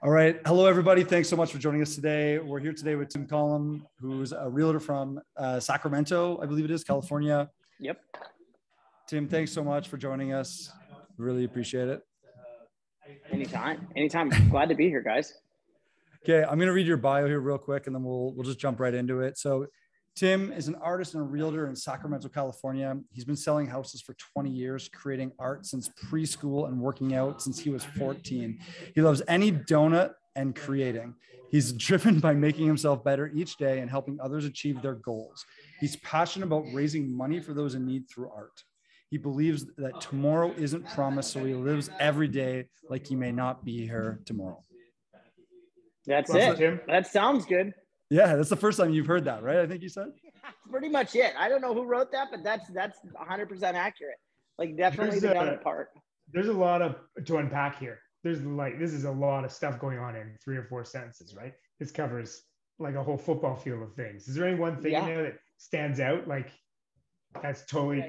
All right. Hello, everybody. Thanks so much for joining us today. We're here today with Tim Collom, who's a realtor from Sacramento, I believe it is, California. Yep. Tim, thanks so much for joining us. Really appreciate it. Anytime. Glad to be here, guys. Okay. I'm going to read your bio here real quick, and then we'll just jump right into it. So Tim is an artist and a realtor in Sacramento, California. He's been selling houses for 20 years, creating art since preschool and working out since he was 14. He loves any donut and creating. He's driven by making himself better each day and helping others achieve their goals. He's passionate about raising money for those in need through art. He believes that tomorrow isn't promised, so he lives every day like he may not be here tomorrow. That's it. Tim. That sounds good. Yeah, that's the first time you've heard that, right? I think you said. That's pretty much it. I don't know who wrote that, but that's 100% accurate. Like, definitely the donut part. There's a lot to unpack here. This is a lot of stuff going on in 3 or 4 sentences, right? This covers like a whole football field of things. Is there any one thing in there that stands out? Like, that's totally.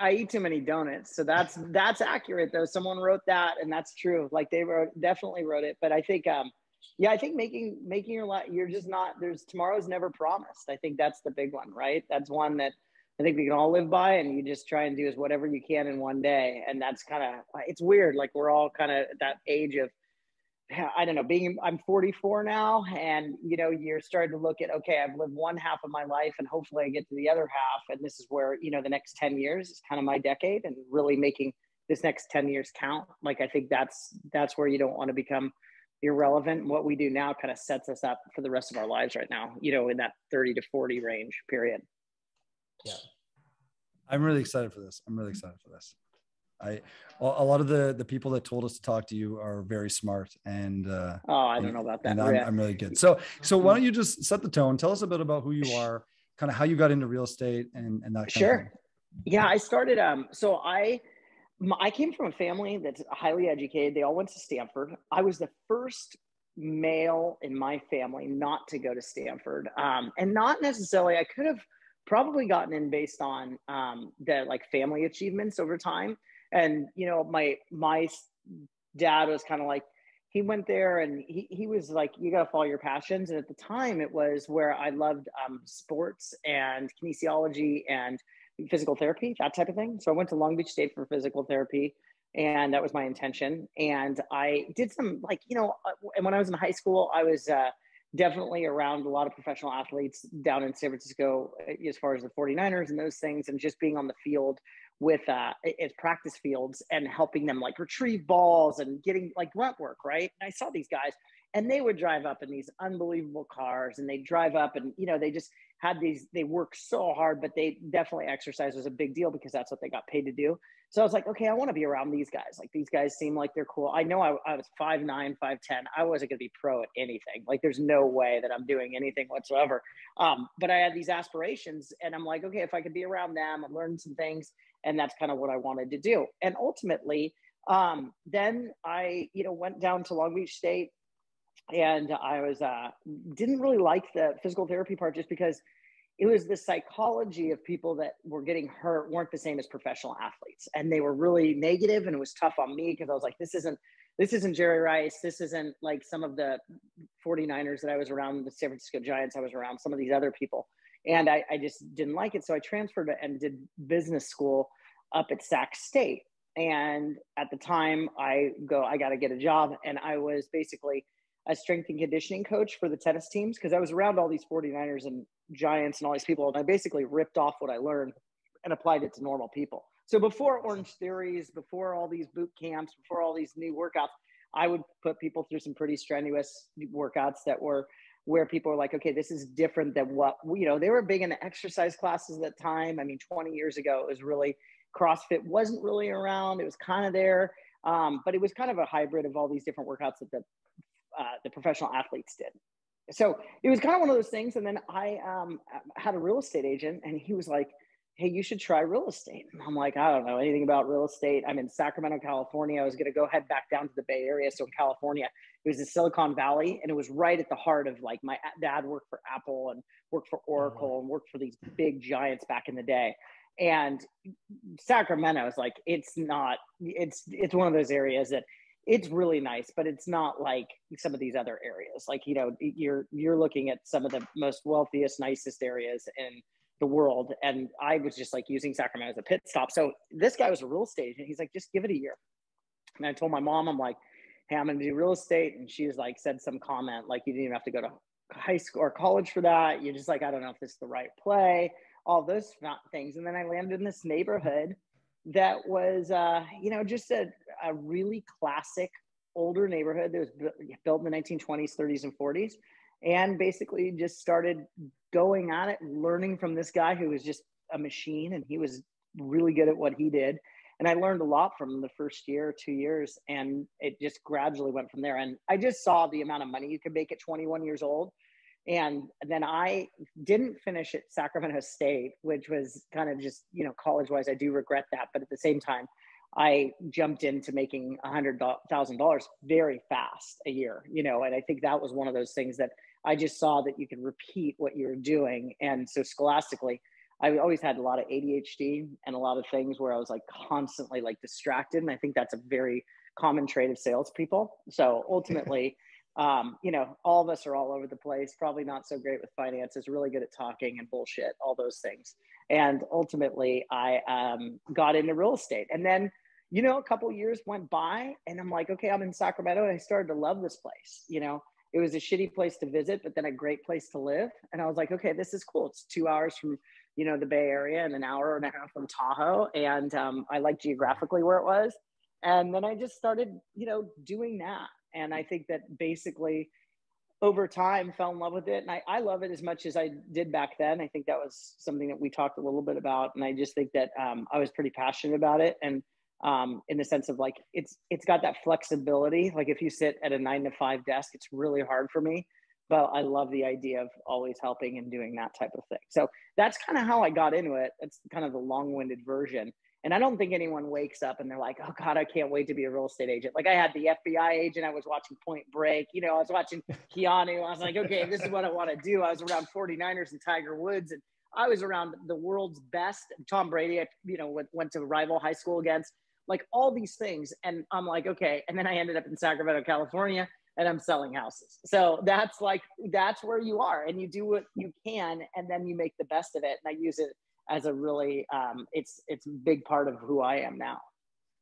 I eat too many donuts, so that's accurate though. Someone wrote that, and that's true. Like, they definitely wrote it. But I think I think making your life, tomorrow's never promised. I think that's the big one, right? That's one that I think we can all live by, and you just try and do is whatever you can in one day. And that's it's weird. Like, we're all kind of at that age of, I don't know, I'm 44 now, and you're starting to look at, okay, I've lived one half of my life, and hopefully I get to the other half. And this is where, the next 10 years is kind of my decade, and really making this next 10 years count. Like, I think that's where you don't want to become irrelevant. What we do now kind of sets us up for the rest of our lives right now, in that 30 to 40 range period. Yeah. I'm really excited for this. A lot of the people that told us to talk to you are very smart, and I don't know about that. And I'm really good. So why don't you just set the tone? Tell us a bit about who you are, kind of how you got into real estate and that kind of thing. Yeah, I started. So I came from a family that's highly educated. They all went to Stanford. I was the first male in my family not to go to Stanford, and not necessarily. I could have probably gotten in based on the family achievements over time. And, my dad was kind of like, he went there and he was like, you got to follow your passions. And at the time it was where I loved sports and kinesiology and physical therapy, that type of thing. So I went to Long Beach State for physical therapy, and that was my intention. And I did some and when I was in high school, I was definitely around a lot of professional athletes down in San Francisco, as far as the 49ers and those things, and just being on the field with as practice fields and helping them retrieve balls and getting grunt work, right? And I saw these guys, and they would drive up in these unbelievable cars, and they drive up and, they just had they work so hard, but they definitely exercise was a big deal because that's what they got paid to do. So I was like, okay, I want to be around these guys. Like, these guys seem like they're cool. I know I was 5'9", 5'10". I wasn't going to be pro at anything. Like, there's no way that I'm doing anything whatsoever. But I had these aspirations, and I'm like, okay, if I could be around them and learn some things, and that's kind of what I wanted to do. And ultimately, then I, went down to Long Beach State, and I was didn't really like the physical therapy part, just because it was the psychology of people that were getting hurt weren't the same as professional athletes. And they were really negative, and it was tough on me because I was like, this isn't Jerry Rice. This isn't like some of the 49ers that I was around, the San Francisco Giants I was around, some of these other people. And I just didn't like it. So I transferred and did business school up at Sac State. And at the time I got to get a job. And I was basically a strength and conditioning coach for the tennis teams, because I was around all these 49ers and Giants and all these people. And I basically ripped off what I learned and applied it to normal people. So before Orange Theories, before all these boot camps, before all these new workouts, I would put people through some pretty strenuous workouts that were where people were like, okay, this is different than what, they were big into exercise classes at the time. I mean, 20 years ago, it was really, CrossFit wasn't really around. It was kind of there, but it was kind of a hybrid of all these different workouts that the professional athletes did. So it was kind of one of those things. And then I had a real estate agent, and he was like, hey, you should try real estate. And I'm like, I don't know anything about real estate. I'm in Sacramento, California. I was going to head back down to the Bay Area. So in California, it was the Silicon Valley, and it was right at the heart of, like, my dad worked for Apple and worked for Oracle and worked for these big giants back in the day. And Sacramento is like, it's one of those areas that it's really nice, but it's not like some of these other areas. Like, you know, you're looking at some of the most wealthiest, nicest areas in the world. And I was just like using Sacramento as a pit stop. So this guy was a real estate agent. He's like, just give it a year. And I told my mom, I'm like, hey, I'm going to do real estate. And she was like, said some comment, like, you didn't even have to go to high school or college for that. You're just like, I don't know if this is the right play, all those things. And then I landed in this neighborhood that was, you know, just a really classic older neighborhood that was built in the 1920s, 30s, and 40s. And basically just started going at it, learning from this guy who was just a machine, and he was really good at what he did. And I learned a lot from the first year, 2 years, and it just gradually went from there. And I just saw the amount of money you could make at 21 years old. And then I didn't finish at Sacramento State, which was kind of just, you know, college-wise, I do regret that. But at the same time, I jumped into making $100,000 very fast a year, you know, and I think that was one of those things that I just saw that you could repeat what you were doing. And so scholastically, I always had a lot of ADHD and a lot of things where I was like constantly like distracted. And I think that's a very common trait of salespeople. So ultimately, you know, all of us are all over the place, probably not so great with finances, really good at talking and bullshit, all those things. And ultimately I got into real estate. And then, you know, a couple of years went by and I'm like, okay, I'm in Sacramento. And I started to love this place. You know, it was a shitty place to visit, but then a great place to live. And I was like, okay, this is cool. It's 2 hours from, you know, the Bay Area and an hour and a half from Tahoe. And I liked geographically where it was. And then I just started, you know, doing that. And I think that basically over time fell in love with it. And I love it as much as I did back then. I think that was something that we talked a little bit about. And I just think that I was pretty passionate about it. And in the sense of like, it's got that flexibility. Like if you sit at a 9-to-5 desk, it's really hard for me, but I love the idea of always helping and doing that type of thing. So that's kind of how I got into it. It's kind of the long-winded version. And I don't think anyone wakes up and they're like, oh God, I can't wait to be a real estate agent. Like I had the FBI agent, I was watching Point Break, you know, I was watching Keanu. I was like, okay, this is what I want to do. I was around 49ers and Tiger Woods, and I was around the world's best. Tom Brady, I, you know, went to rival high school against, like all these things. And I'm like, okay. And then I ended up in Sacramento, California, and I'm selling houses. So that's like, that's where you are, and you do what you can, and then you make the best of it. And I use it as a really, it's a big part of who I am now.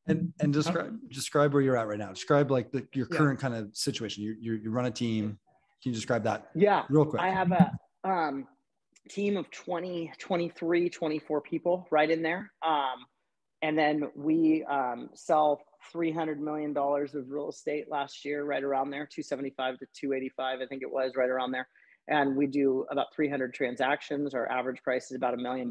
And describe where you're at right now. Describe like your current kind of situation. You run a team. Can you describe that? Yeah, real quick. I have a team of 20, 23, 24 people right in there. And then we sell $300 million of real estate last year, right around there, 275 to 285, I think it was, right around there. And we do about 300 transactions. Our average price is about $1 million.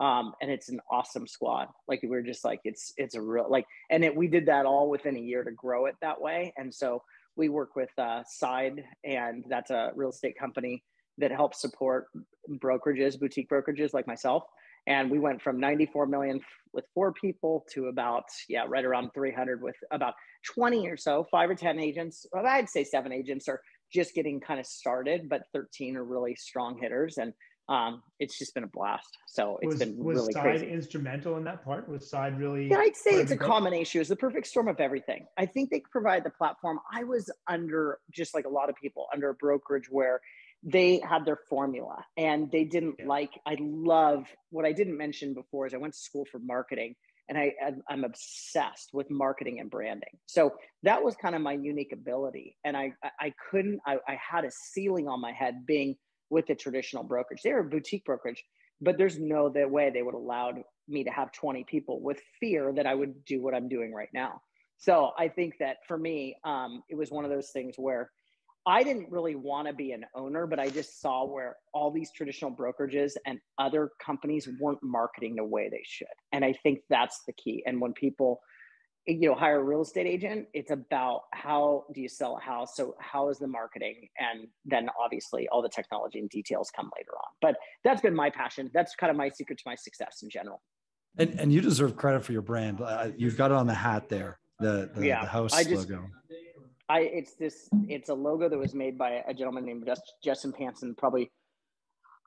And it's an awesome squad. Like we're just like, it's a real, like, and we did that all within a year to grow it that way. And so we work with Side, and that's a real estate company that helps support brokerages, boutique brokerages like myself. And we went from 94 million with 4 people to about, right around 300 with about 20 or so, 5 or 10 agents. Well, I'd say 7 agents are just getting kind of started, but 13 are really strong hitters. And it's just been a blast. So it's been really crazy. Was Side instrumental in that part? Was Side really? Yeah, I'd say it's a combination. It's the perfect storm of everything. I think they provide the platform. I was under, just like a lot of people, under a brokerage where they had their formula and they didn't I love what I didn't mention before is I went to school for marketing, and I'm obsessed with marketing and branding. So that was kind of my unique ability. And I had a ceiling on my head being with the traditional brokerage. They were a boutique brokerage, but there's no way they would have allowed me to have 20 people with fear that I would do what I'm doing right now. So I think that for me, it was one of those things where I didn't really want to be an owner, but I just saw where all these traditional brokerages and other companies weren't marketing the way they should. And I think that's the key. And when people, you know, hire a real estate agent, it's about how do you sell a house? So how is the marketing? And then obviously all the technology and details come later on. But that's been my passion. That's kind of my secret to my success in general. And you deserve credit for your brand. You've got it on the hat there, the house logo. It's a logo that was made by a gentleman named Justin Panson, probably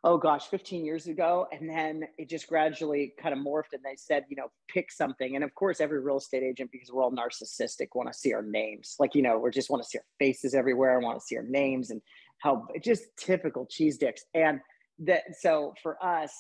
oh gosh, 15 years ago. And then it just gradually kind of morphed and they said, you know, pick something. And of course, every real estate agent, because we're all narcissistic, want to see our names. Like, you know, we just want to see our faces everywhere. I want to see our names and how just typical cheese dicks. And that, so for us,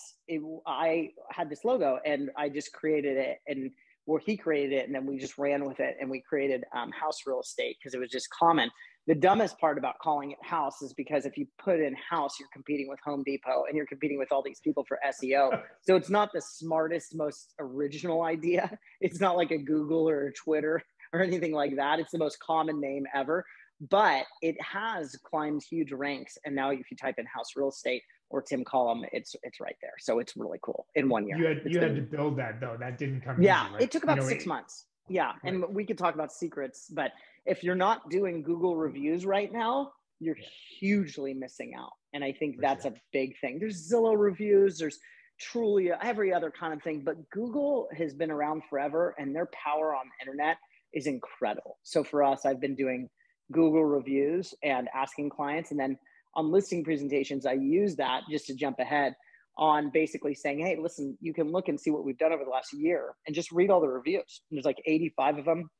I had this logo and I just created it, and where he created it. And then we just ran with it and we created house real estate because it was just common. The dumbest part about calling it house is because if you put in house, you're competing with Home Depot and you're competing with all these people for SEO. So it's not the smartest, most original idea. It's not like a Google or a Twitter or anything like that. It's the most common name ever, but it has climbed huge ranks. And now if you type in house real estate or Tim Collom, it's right there. So it's really cool in 1 year. You had to build that though. That didn't come easy, right? It took about 6 months. Yeah. Right. And we could talk about secrets, but if you're not doing Google reviews right now, you're hugely missing out. And I think that's a big thing. There's Zillow reviews, there's truly every other kind of thing, but Google has been around forever and their power on the internet is incredible. So for us, I've been doing Google reviews and asking clients. And then on listing presentations, I use that just to jump ahead on basically saying, hey, listen, you can look and see what we've done over the last year and just read all the reviews. There's like 85 of them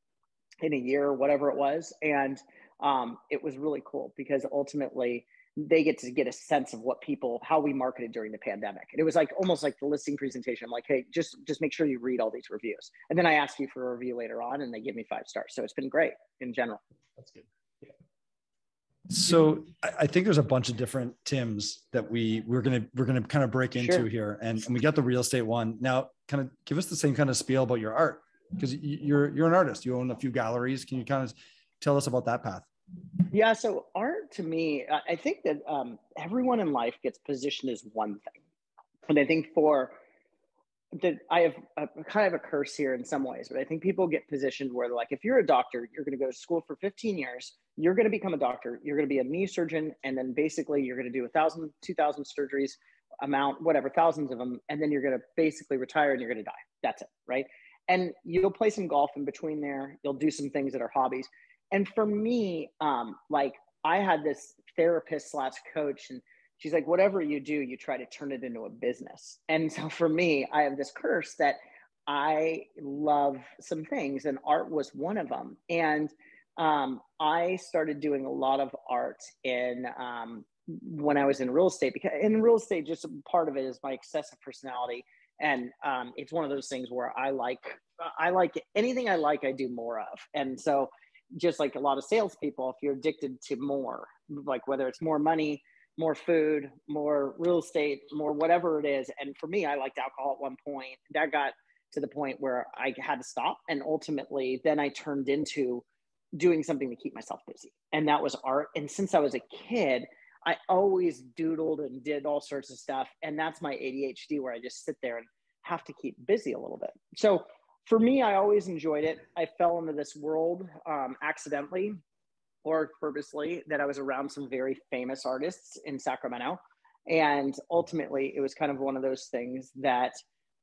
in a year, whatever it was. And it was really cool because ultimately they get to get a sense of what people, how we marketed during the pandemic. And it was like almost like the listing presentation. I'm like, hey, just make sure you read all these reviews. And then I ask you for a review later on and they give me 5 stars. So it's been great in general. That's good. Yeah. So I think there's a bunch of different Tims that we're gonna kind of break into here, and we got the real estate one. Now, kind of give us the same kind of spiel about your art, because you're an artist. You own a few galleries. Can you kind of tell us about that path? Yeah. So art to me, I think that everyone in life gets positioned as one thing, and I think I have kind of a curse here in some ways, but I think people get positioned where they're like, if you're a doctor, you're going to go to school for 15 years, you're going to become a doctor, you're going to be a knee surgeon, and then basically you're going to do 1,000, 2,000 surgeries, whatever, thousands of them, and then you're going to basically retire and you're going to die. That's it, right? And you'll play some golf in between there. You'll do some things that are hobbies. And for me, like I had this therapist / coach, and she's like, whatever you do, you try to turn it into a business. And so for me, I have this curse that I love some things, and art was one of them. And I started doing a lot of art when I was in real estate, because in real estate, just part of it is my excessive personality. And it's one of those things where I like anything I like, I do more of. And so just like a lot of salespeople, if you're addicted to more, like whether it's more money, more food, more real estate, more whatever it is. And for me, I liked alcohol at one point. That got to the point where I had to stop. And ultimately, then I turned into doing something to keep myself busy. And that was art. And since I was a kid, I always doodled and did all sorts of stuff. And that's my ADHD, where I just sit there and have to keep busy a little bit. So for me, I always enjoyed it. I fell into this world accidentally or purposely, that I was around some very famous artists in Sacramento. And ultimately, it was kind of one of those things that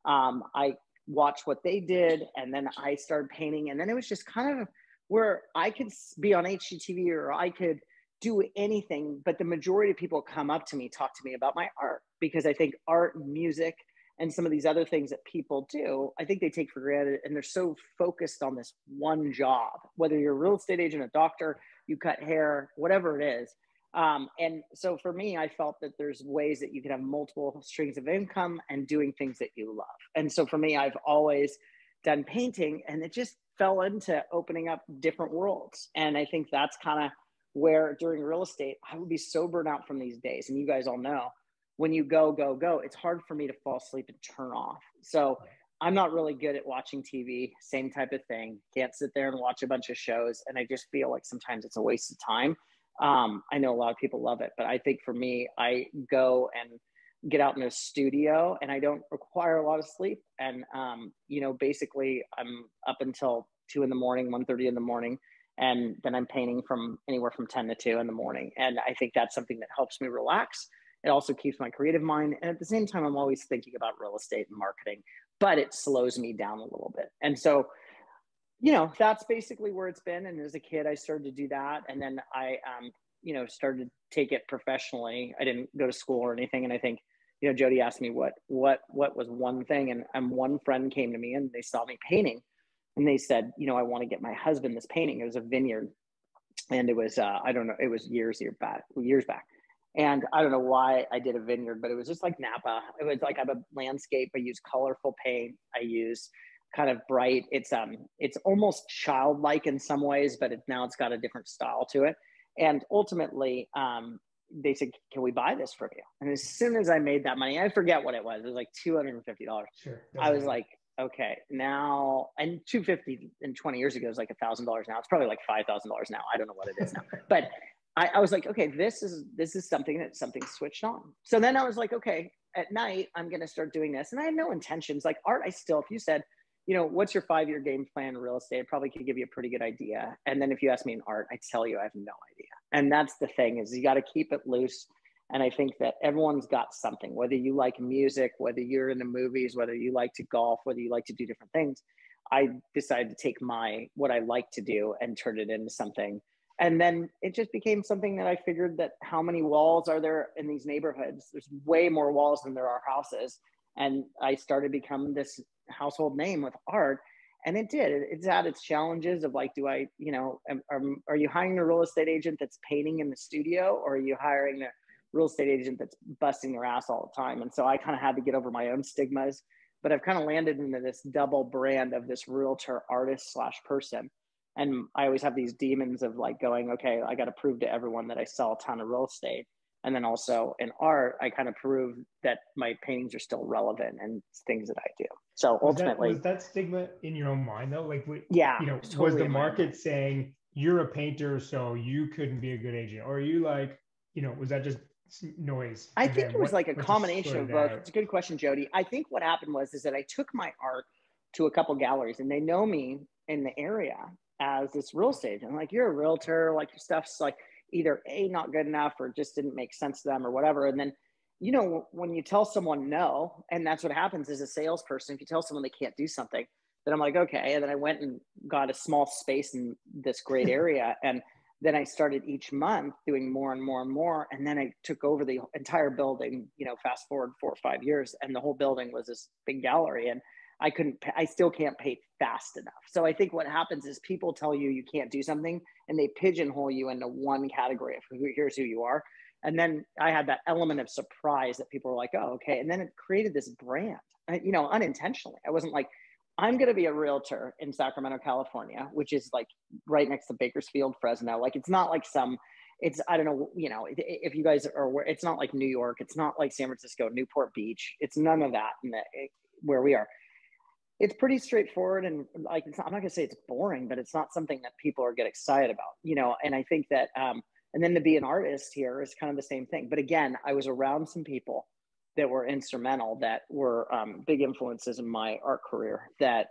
I watched what they did, and then I started painting. And then it was just kind of where I could be on HGTV or I could do anything, but the majority of people come up to me, talk to me about my art, because I think art and music and some of these other things that people do, I think they take for granted, and they're so focused on this one job, whether you're a real estate agent, a doctor, you cut hair, whatever it is. And so for me, I felt that there's ways that you can have multiple streams of income and doing things that you love. And so for me, I've always done painting, and it just fell into opening up different worlds. And I think that's kind of where during real estate, I would be so burnt out from these days. And you guys all know, when you go, it's hard for me to fall asleep and turn off. So I'm not really good at watching TV, same type of thing. Can't sit there and watch a bunch of shows. And I just feel like sometimes it's a waste of time. I know a lot of people love it, but I think for me, I go and get out in a studio, and I don't require a lot of sleep. And, basically I'm up until 2 in the morning, 1:30 in the morning. And then I'm painting from anywhere from 10 to 2 in the morning. And I think that's something that helps me relax. It also keeps my creative mind. And at the same time, I'm always thinking about real estate and marketing, but it slows me down a little bit. And so, that's basically where it's been. And as a kid, I started to do that. And then I, started to take it professionally. I didn't go to school or anything. And I think you know, Jody asked me what was one thing, and one friend came to me and they saw me painting, and they said, you know, I want to get my husband this painting. It was a vineyard, and it was I don't know, it was years back. And I don't know why I did a vineyard, but it was just like Napa. It was like, I'm a landscape. I use colorful paint. I use kind of bright. It's almost childlike in some ways, but now it's got a different style to it. And ultimately, they said, can we buy this from you? And as soon as I made that money, I forget what it was. It was like $250. Sure. I was like, okay, now, and 250 and 20 years ago is like $1,000 now. It's probably like $5,000 now. I don't know what it is now, but I was like, okay, this is something switched on. So then I was like, okay, at night, I'm going to start doing this. And I had no intentions. Like art, if you said, you know, what's your 5-year game plan in real estate? I probably could give you a pretty good idea. And then if you ask me in art, I tell you, I have no idea. And that's the thing, is you got to keep it loose. And I think that everyone's got something, whether you like music, whether you're into movies, whether you like to golf, whether you like to do different things. I decided to take what I like to do and turn it into something. And then it just became something that I figured that how many walls are there in these neighborhoods? There's way more walls than there are houses. And I started becoming this household name with art. And it's had its challenges of like, do I, you know, are you hiring a real estate agent that's painting in the studio, or are you hiring a real estate agent that's busting their ass all the time? And so I kind of had to get over my own stigmas, but I've kind of landed into this double brand of this realtor artist / person. And I always have these demons of like going, okay, I got to prove to everyone that I sell a ton of real estate. And then also in art, I kind of prove that my paintings are still relevant and things that I do. So ultimately, was that stigma in your own mind though? Like, yeah, you know, totally was the market saying you're a painter, so you couldn't be a good agent? Or are you like, you know, was that just noise? I think it was like a combination of both. It's a good question, Jody. I think what happened was that I took my art to a couple galleries, and they know me in the area as this real estate agent. I'm like, you're a realtor, like your stuff's like either not good enough or just didn't make sense to them or whatever. And then, you know, when you tell someone no, and that's what happens as a salesperson, if you tell someone they can't do something, then I'm like, okay. And then I went and got a small space in this great area. And then I started each month doing more and more and more. And then I took over the entire building, you know, fast forward 4 or 5 years, and the whole building was this big gallery. And I still can't paint fast enough. So I think what happens is people tell you you can't do something, and they pigeonhole you into one category of here's who you are. And then I had that element of surprise that people were like, oh, okay. And then it created this brand, you know, unintentionally. I wasn't like, I'm going to be a realtor in Sacramento, California, which is like right next to Bakersfield, Fresno. Like, it's not like I don't know, you know, if you guys are aware, it's not like New York. It's not like San Francisco, Newport Beach. It's none of that where we are. It's pretty straightforward, and like, I'm not going to say it's boring, but it's not something that people get excited about, you know? And I think that, and then to be an artist here is kind of the same thing. But again, I was around some people that were instrumental, that were big influences in my art career, that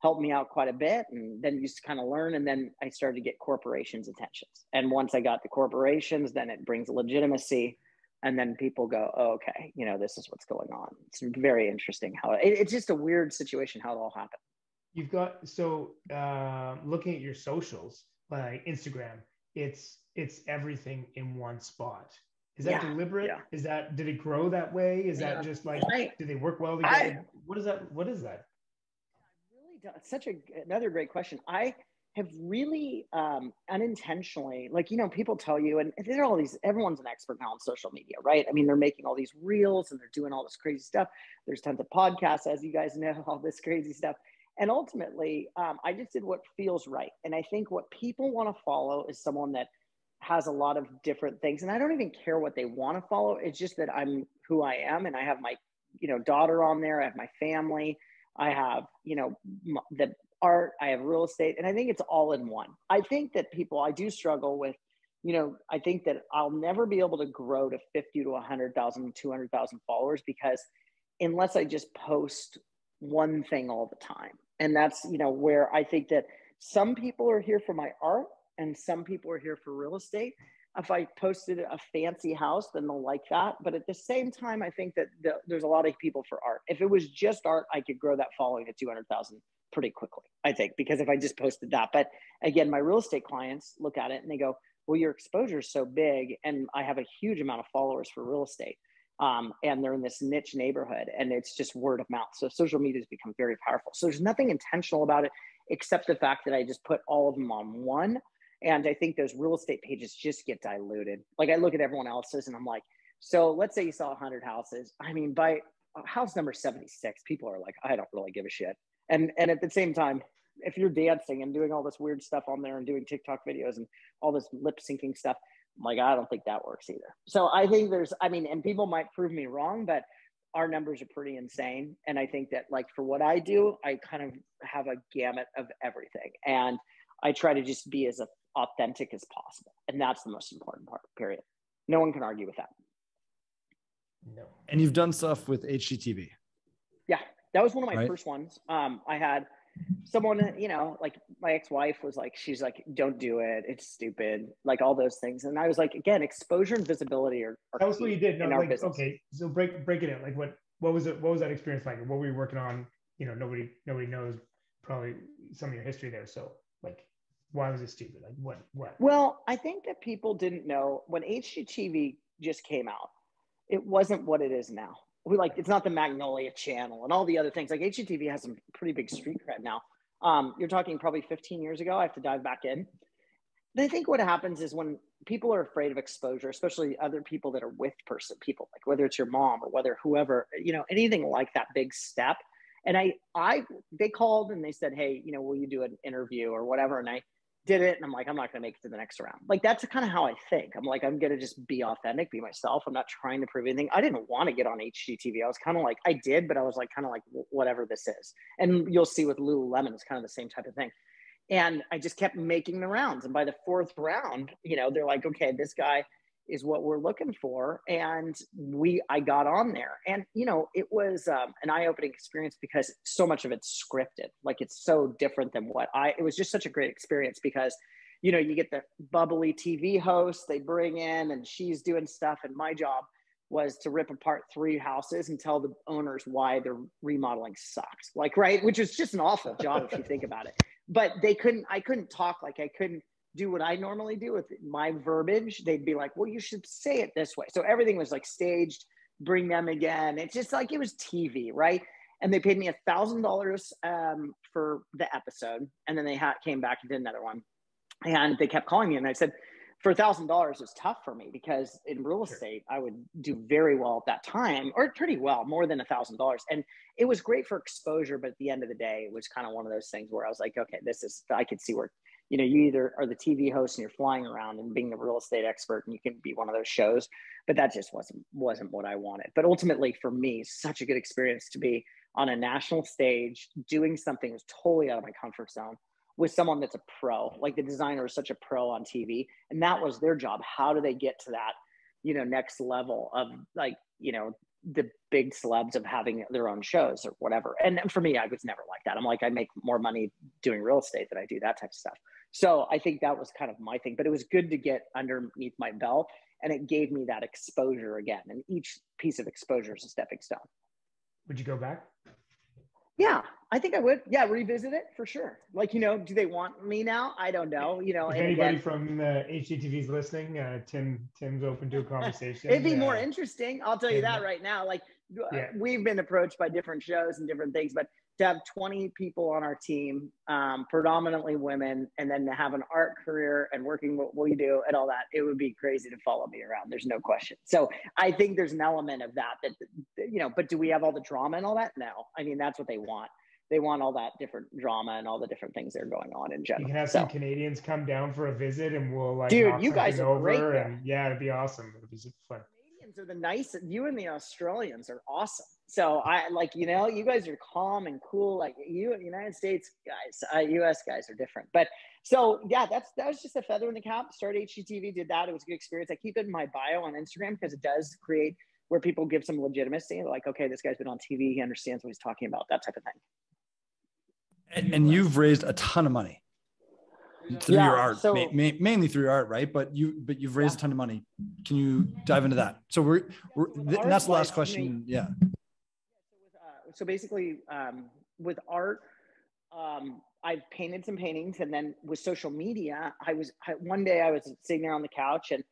helped me out quite a bit, and then used to kind of learn. And then I started to get corporations' attentions. And once I got the corporations, then it brings legitimacy. And then people go, oh, okay, you know, this is what's going on. It's very interesting how it's just a weird situation how it all happened. You've got, so looking at your socials, like Instagram, it's everything in one spot. Is that deliberate? Yeah. Did it grow that way? Is that just like, do they work well together? What is that? Really, it's another great question. I have really unintentionally, like, you know, people tell you, and there are everyone's an expert now on social media, right? I mean, they're making all these reels and they're doing all this crazy stuff. There's tons of podcasts, as you guys know, all this crazy stuff. And ultimately, I just did what feels right. And I think what people want to follow is someone that has a lot of different things. And I don't even care what they want to follow. It's just that I'm who I am. And I have my, you know, daughter on there. I have my family. I have, you know, the art, I have real estate. And I think it's all in one. I think that I do struggle with, you know, I think that I'll never be able to grow to 50 to 100,000, 200,000 followers, because unless I just post one thing all the time. And that's, you know, where I think that some people are here for my art and some people are here for real estate. If I posted a fancy house, then they'll like that. But at the same time, I think that there's a lot of people for art. If it was just art, I could grow that following to 200,000 pretty quickly, I think, because if I just posted that. But again, my real estate clients look at it and they go, well, your exposure is so big, and I have a huge amount of followers for real estate. And they're in this niche neighborhood, and it's just word of mouth. So social media has become very powerful. So there's nothing intentional about it, except the fact that I just put all of them on one. And I think those real estate pages just get diluted. Like I look at everyone else's and I'm like, so let's say you saw 100 houses. I mean, by house number 76, people are like, I don't really give a shit. And at the same time, if you're dancing and doing all this weird stuff on there and doing TikTok videos and all this lip syncing stuff, I'm like, I don't think that works either. So I think and people might prove me wrong, but our numbers are pretty insane. And I think that like for what I do, I kind of have a gamut of everything. And I try to just be as authentic as possible. And that's the most important part, period. No one can argue with that. No. And you've done stuff with HGTV. Yeah, that was one of my first ones. I had someone, like my ex-wife was like, she's like, don't do it. It's stupid. Like all those things. And I was like, again, exposure and visibility are that was what you did. No, like, business. Okay. So break it in. Like what was it? What was that experience like? What were you working on? Nobody knows probably some of your history there. So like, why was it stupid? Like what? Well, I think that people didn't know when HGTV just came out, it wasn't what it is now. It's not the Magnolia Channel and all the other things. Like HGTV has some pretty big street cred now. You're talking probably 15 years ago. I have to dive back in. But I think what happens is when people are afraid of exposure, especially other people that are with people, like whether it's your mom or whether whoever, anything like that big step. And they called and they said, hey, will you do an interview or whatever? And I did it. And I'm like, I'm not going to make it to the next round. Like, that's kind of how I think. I'm like, I'm going to just be authentic, be myself. I'm not trying to prove anything. I didn't want to get on HGTV. I was kind of like, I did, but I was like, kind of like, whatever this is. And you'll see with Lululemon, it's kind of the same type of thing. And I just kept making the rounds. And by the fourth round, they're like, okay, this guy is what we're looking for. And I got on there, and, it was an eye-opening experience because so much of it's scripted. Like, it's so different than it was just such a great experience because, you get the bubbly TV host they bring in and she's doing stuff. And my job was to rip apart 3 houses and tell the owners why their remodeling sucks. Like, right. Which is just an awful job if you think about it, but I couldn't talk. Like, I couldn't do what I normally do with my verbiage. They'd be like, well, you should say it this way. So everything was like staged, bring them again. It's just like, it was TV. Right. And they paid me $1,000 for the episode. And then they came back and did another one. And they kept calling me. And I said, for $1,000 is tough for me because in real estate, I would do very well at that time, or pretty well, more than $1,000. And it was great for exposure. But at the end of the day, it was kind of one of those things where I was like, okay, I could see where, you either are the TV host and you're flying around and being the real estate expert and you can be one of those shows, but that just wasn't what I wanted. But ultimately for me, such a good experience to be on a national stage, doing something that's totally out of my comfort zone with someone that's a pro. Like, the designer is such a pro on TV, and that was their job. How do they get to that, next level of, like, the big celebs of having their own shows or whatever. And for me, I was never like that. I'm like, I make more money doing real estate than I do that type of stuff. So I think that was kind of my thing, but it was good to get underneath my belt, and it gave me that exposure again. And each piece of exposure is a stepping stone. Would you go back? Yeah, I think I would. Yeah, revisit it for sure. Like, do they want me now? I don't know. If anybody from HGTV is listening, Tim's open to a conversation. It'd be more interesting. I'll tell you that right now. Like, we've been approached by different shows and different things, but to have 20 people on our team, predominantly women, and then to have an art career and working what we do and all that, it would be crazy to follow me around. There's no question. So I think there's an element of that, but do we have all the drama and all that? No. I mean, that's what they want. They want all that different drama and all the different things that are going on in general. You can have some Canadians come down for a visit, and we'll dude, you guys are great there. And yeah, it'd be awesome. It'd be super fun. Canadians are the nicest. You and the Australians are awesome. So I like, you guys are calm and cool. Like, you United States guys, US guys are different. But so yeah, that was just a feather in the cap. Started HGTV, did that. It was a good experience. I keep it in my bio on Instagram because it does create where people give some legitimacy. Like, okay, this guy's been on TV. He understands what he's talking about, that type of thing. And you've raised a ton of money through your art, mainly through your art, right? But you've raised a ton of money. Can you dive into that? So that's the last question. Yeah. So basically, with art, I've painted some paintings, and then with social media, one day I was sitting there on the couch, and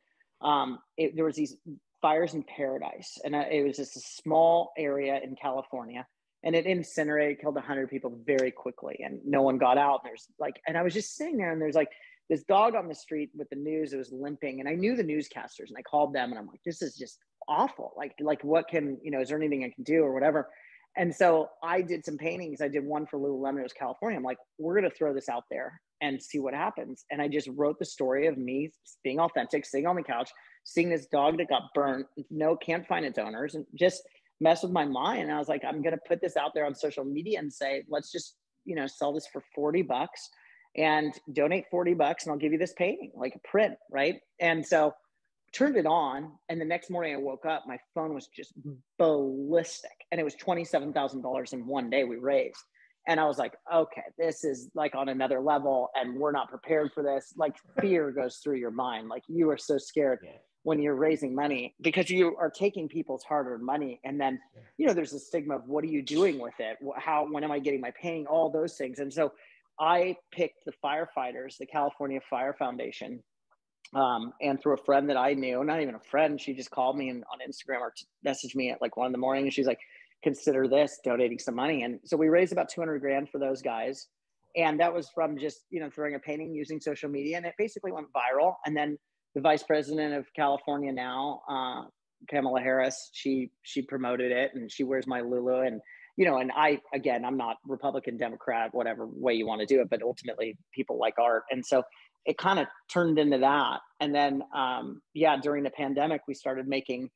there was these fires in Paradise. And it was just a small area in California, and it incinerated, killed 100 people very quickly, and no one got out. And there's like, and I was just sitting there, and there's like this dog on the street with the news. It was limping, and I knew the newscasters, and I called them, and I'm like, this is just awful. Like what can, is there anything I can do or whatever? And so I did some paintings. I did one for Lululemon. It was California. I'm like, we're going to throw this out there and see what happens. And I just wrote the story of me being authentic, sitting on the couch, seeing this dog that got burnt, can't find its owners, and just mess with my mind. And I was like, I'm going to put this out there on social media and say, let's just, sell this for $40 and donate $40 and I'll give you this painting, like a print. Right. And so turned it on, and the next morning I woke up, my phone was just ballistic, and it was $27,000 in one day we raised. And I was like, okay, this is like on another level, and we're not prepared for this. Like fear goes through your mind. Like you are so scared when you're raising money, because you are taking people's hard-earned money. And then, there's a stigma of what are you doing with it? When am I getting my painting? All those things. And so I picked the firefighters, the California Fire Foundation, and through a friend that I knew, not even a friend, she just called me on Instagram or messaged me at like 1 a.m. and she's like, consider this, donating some money. And so we raised about 200 grand for those guys. And that was from just, throwing a painting using social media, and it basically went viral. And then the vice president of California now, Kamala Harris, she promoted it, and she wears my Lulu. And, and I'm not Republican, Democrat, whatever way you want to do it, but ultimately people like art. And so it kind of turned into that. And then, during the pandemic, we started making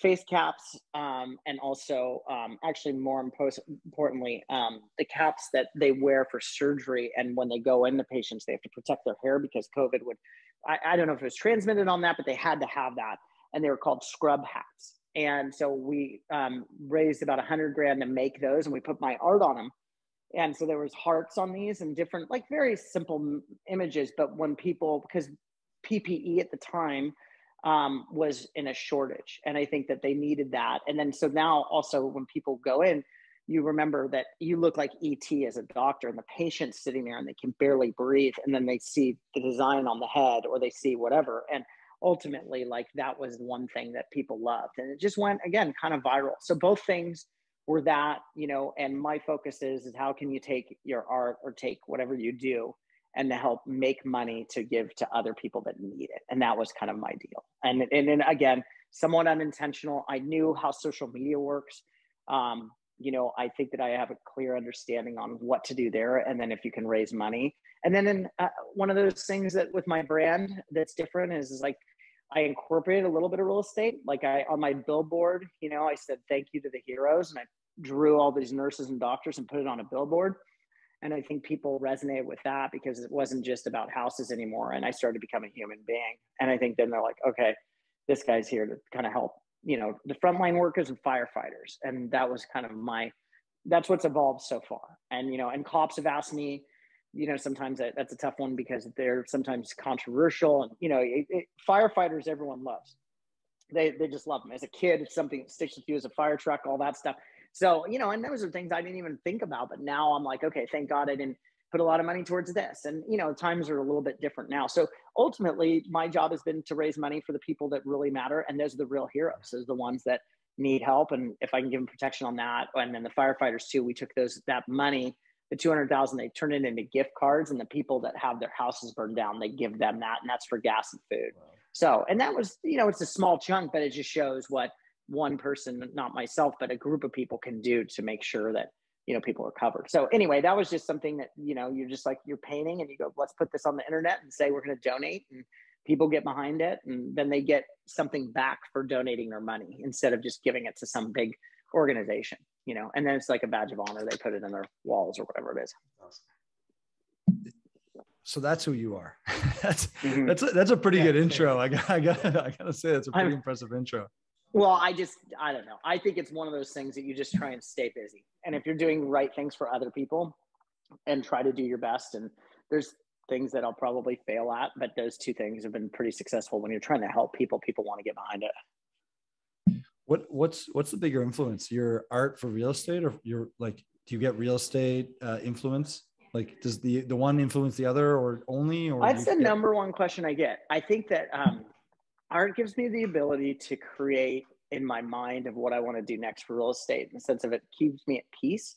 face caps, and also actually more importantly, the caps that they wear for surgery. And when they go into patients, they have to protect their hair because COVID I don't know if it was transmitted on that, but they had to have that. And they were called scrub hats. And so we raised about 100 grand to make those, and we put my art on them. And so there was hearts on these and different, like very simple images. But when because PPE at the time was in a shortage, and I think that they needed that. And then, so now also when people go in, you remember that you look like ET as a doctor, and the patient's sitting there and they can barely breathe. And then they see the design on the head, or they see whatever. And ultimately, like that was one thing that people loved. And it just went, again, kind of viral. So both things were that, and my focus is how can you take your art or take whatever you do and to help make money to give to other people that need it. And that was kind of my deal. And then again, somewhat unintentional. I knew how social media works. I think that I have a clear understanding on what to do there. And then if you can raise money. And then one of those things that with my brand that's different is like, I incorporated a little bit of real estate. Like on my billboard, I said, thank you to the heroes. And I drew all these nurses and doctors and put it on a billboard. And I think people resonated with that because it wasn't just about houses anymore. And I started to become a human being. And I think then they're like, okay, this guy's here to kind of help, the frontline workers and firefighters. And that was kind of that's what's evolved so far. And, and cops have asked me, sometimes that's a tough one because they're sometimes controversial. And, firefighters, everyone loves. They just love them. As a kid, it's something that sticks with you as a fire truck, all that stuff. So, and those are things I didn't even think about, but now I'm like, okay, thank God I didn't put a lot of money towards this. And, times are a little bit different now. So ultimately my job has been to raise money for the people that really matter. And those are the real heroes. Those are the ones that need help. And if I can give them protection on that, and then the firefighters too, we took that money, the 200,000, they turn it into gift cards, and the people that have their houses burned down, they give them that, and that's for gas and food. Wow. So, and that was, it's a small chunk, but it just shows what one person, not myself, but a group of people can do to make sure that, people are covered. So anyway, that was just something that, you're just like, you're painting and you go, let's put this on the internet and say, we're going to donate, and people get behind it. And then they get something back for donating their money instead of just giving it to some big organization, and then it's like a badge of honor. They put it in their walls or whatever it is. So that's who you are. That's a pretty good intro. I gotta say, that's a pretty impressive intro. Well, I don't know. I think it's one of those things that you just try and stay busy. And if you're doing the right things for other people and try to do your best, and there's things that I'll probably fail at, but those two things have been pretty successful. When you're trying to help people, people want to get behind it. What's the bigger influence, your art for real estate, or your, like, do you get real estate influence? Like, does the one influence the other, or only, or that's the number one question I get. I think that art gives me the ability to create in my mind of what I want to do next for real estate, in the sense of it keeps me at peace,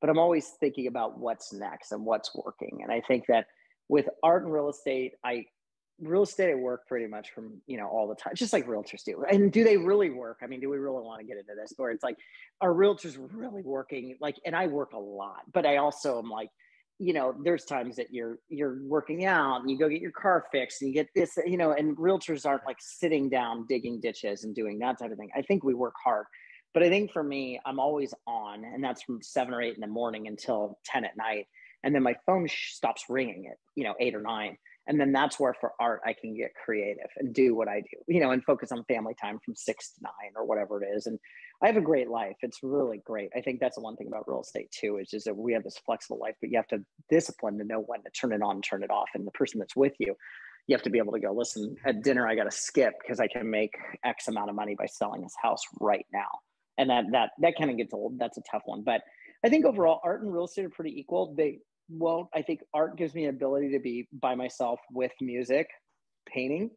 but I'm always thinking about what's next and what's working. And I think that with art and real estate, I work pretty much from, all the time, just like realtors do. And do they really work? I mean, do we really want to get into this where it's like, are realtors really working? Like, and I work a lot, but I also am like, there's times that you're working out and you go get your car fixed and you get this, and realtors aren't like sitting down, digging ditches and doing that type of thing. I think we work hard, but I think for me, I'm always on, and that's from 7 or 8 in the morning until 10 at night. And then my phone stops ringing at, 8 or 9. And then that's where for art, I can get creative and do what I do, and focus on family time from 6 to 9 or whatever it is. And I have a great life. It's really great. I think that's the one thing about real estate too, is just that we have this flexible life, but you have to discipline to know when to turn it on, turn it off. And the person that's with you, you have to be able to go, listen, at dinner, I got to skip because I can make X amount of money by selling this house right now. And that kind of gets old. That's a tough one. But I think overall art and real estate are pretty equal. I think art gives me the ability to be by myself with music, painting,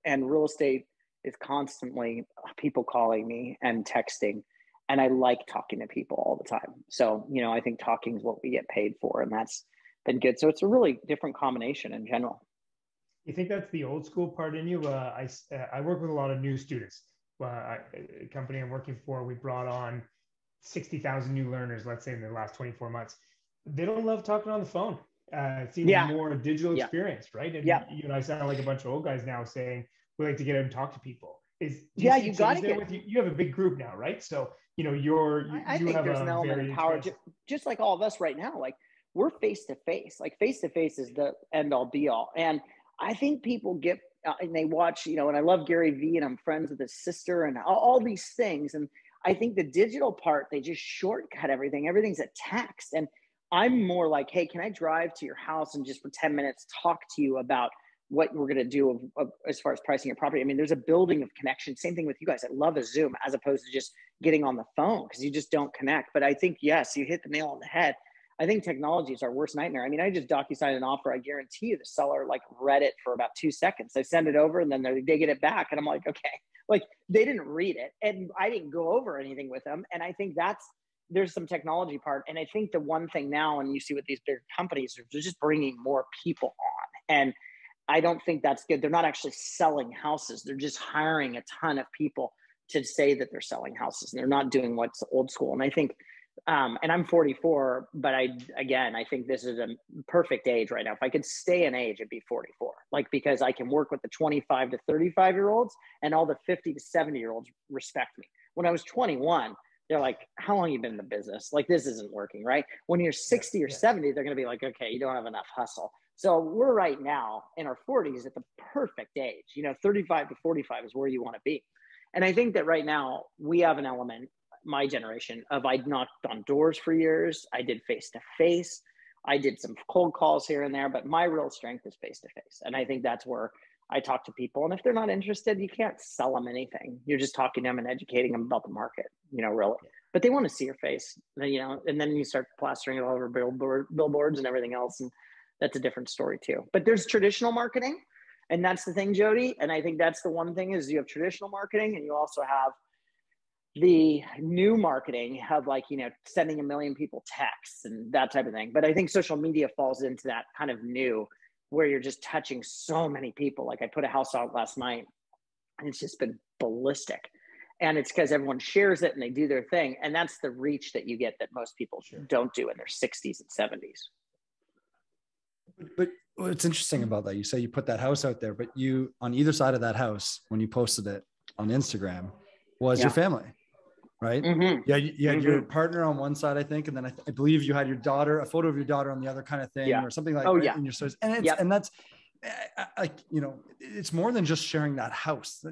and real estate is constantly people calling me and texting. And I like talking to people all the time. So, I think talking is what we get paid for, and that's been good. So it's a really different combination in general. You think that's the old school part in you? I work with a lot of new students. A company I'm working for, we brought on 60,000 new learners, let's say in the last 24 months. They don't love talking on the phone. It seems more a digital experience, right? And you and I sound like a bunch of old guys now saying we like to get out and talk to people. You got to get. You have a big group now, right? So I think there's an element of power, just like all of us right now. Like we're face to face. Like face to face is the end all be all. And I think people get and they watch, and I love Gary Vee, and I'm friends with his sister, and all these things. And I think the digital part, they just shortcut everything. Everything's a text. And I'm more like, hey, can I drive to your house and just for 10 minutes talk to you about what we're going to do as far as pricing your property? I mean, there's a building of connection. Same thing with you guys. I love a Zoom as opposed to just getting on the phone because you just don't connect. But I think, yes, you hit the nail on the head. I think technology is our worst nightmare. I mean, I just DocuSigned an offer. I guarantee you the seller read it for about 2 seconds. I send it over and then they get it back. And I'm like, okay, they didn't read it and I didn't go over anything with them. And I think there's some technology part. And I think the one thing now, and you see with these big companies, they're just bringing more people on. And I don't think that's good. They're not actually selling houses. They're just hiring a ton of people to say that they're selling houses, and they're not doing what's old school. And I think, and I'm 44, but I think this is a perfect age right now. If I could stay an age, it'd be 44, because I can work with the 25 to 35 year olds and all the 50 to 70 year olds respect me. When I was 21, they're like, how long have you been in the business? This isn't working, right? When you're 60 or 70, they're going to be like, okay, you don't have enough hustle. So we're right now in our 40s at the perfect age, 35 to 45 is where you want to be. And I think that right now we have an element, my generation, of I knocked on doors for years. I did face-to-face. I did some cold calls here and there, but my real strength is face-to-face. And I think that's where I talk to people. And if they're not interested, you can't sell them anything. You're just talking to them and educating them about the market, really. But they want to see your face, and then you start plastering it all over billboards and everything else. And that's a different story too. But there's traditional marketing. And that's the thing, Jody. And I think that's the one thing is you have traditional marketing and you also have the new marketing of sending 1 million people texts and that type of thing. But I think social media falls into that kind of new, where you're just touching so many people. I put a house out last night and it's just been ballistic. And it's because everyone shares it and they do their thing. And that's the reach that you get that most people don't do in their 60s and 70s. But what's interesting about that, you say you put that house out there, but you, on either side of that house, when you posted it on Instagram, was your family, right? Mm-hmm. Yeah, you had your partner on one side, I think, and then I believe you had your daughter, a photo of your daughter on the other kind of thing, or something like that in your stories. And and that's it's more than just sharing that house,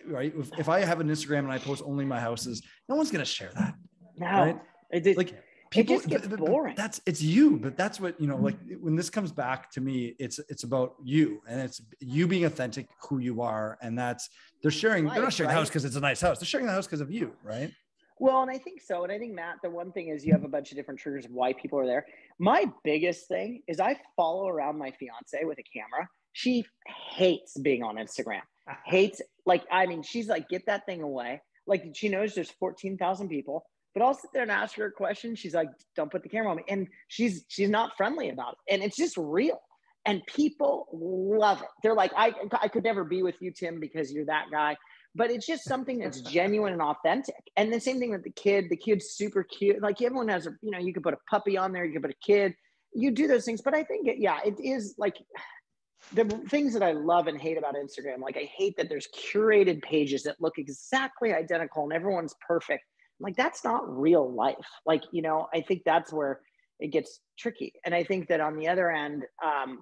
right? If I have an Instagram and I post only my houses, no one's going to share that. No, right? People, it just gets boring. It's you, but that's what, when this comes back to me, it's about you, and it's you being authentic, who you are. And that's, they're not sharing the house because it's a nice house. They're sharing the house because of you. Right. Well, and I think so. And I think, Matt, the one thing is you have a bunch of different triggers of why people are there. My biggest thing is I follow around my fiance with a camera. She hates being on Instagram. hates, like, I mean, she's like, get that thing away. Like, she knows there's 14,000 people, but I'll sit there and ask her a question. She's like, don't put the camera on me. And she's not friendly about it. And it's just real. And people love it. They're like, I could never be with you, Tim, because you're that guy. But it's just something that's genuine and authentic. And the same thing with the kid. The kid's super cute. Like, everyone has a, you know, you could put a puppy on there, you could put a kid, you do those things. But I think, it is like the things that I love and hate about Instagram. Like, I hate that there's curated pages that look exactly identical and everyone's perfect. Like, that's not real life. Like, you know, I think that's where it gets tricky. And I think that on the other end,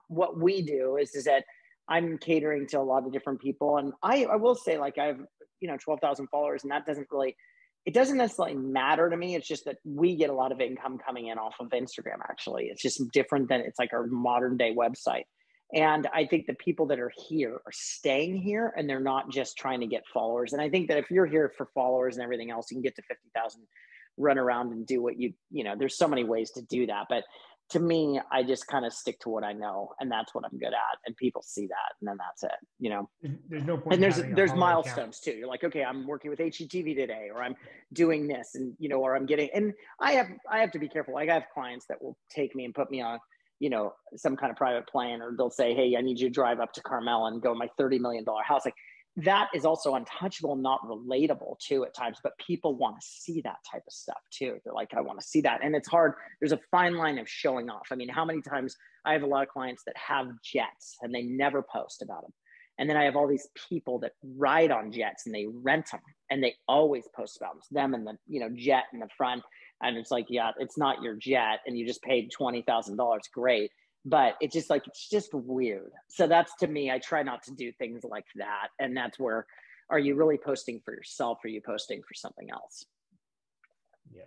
what we do is that I'm catering to a lot of different people. And I will say, like, I have, you know, 12,000 followers, and that it doesn't necessarily matter to me. It's just that we get a lot of income coming in off of Instagram. Actually, it's just different than, it's like our modern day website. And I think the people that are here are staying here, and they're not just trying to get followers. And I think that if you're here for followers and everything else, you can get to 50,000, run around and do what you know, there's so many ways to do that. But to me, I just kind of stick to what I know, and that's what I'm good at. And people see that, and then that's it, you know. There's no point. And there's milestones too. You're like, okay, I'm working with HGTV today, or I'm doing this, and, you know, or I'm getting, and I have to be careful. Like, I have clients that will take me and put me on, you know, some kind of private plane, or they'll say, hey, I need you to drive up to Carmel and go to my $30 million house. Like, that is also untouchable, not relatable too at times, but people want to see that type of stuff too. They're like, I want to see that. And it's hard. There's a fine line of showing off. I mean, how many times I have a lot of clients that have jets and they never post about them. And then I have all these people that ride on jets and they rent them and they always post about them. It's them and the, you know, jet in the front. And it's like, yeah, it's not your jet and you just paid $20,000. Great. But it's just like, it's just weird. So that's, to me, I try not to do things like that. And that's where, are you really posting for yourself? Or are you posting for something else? Yeah.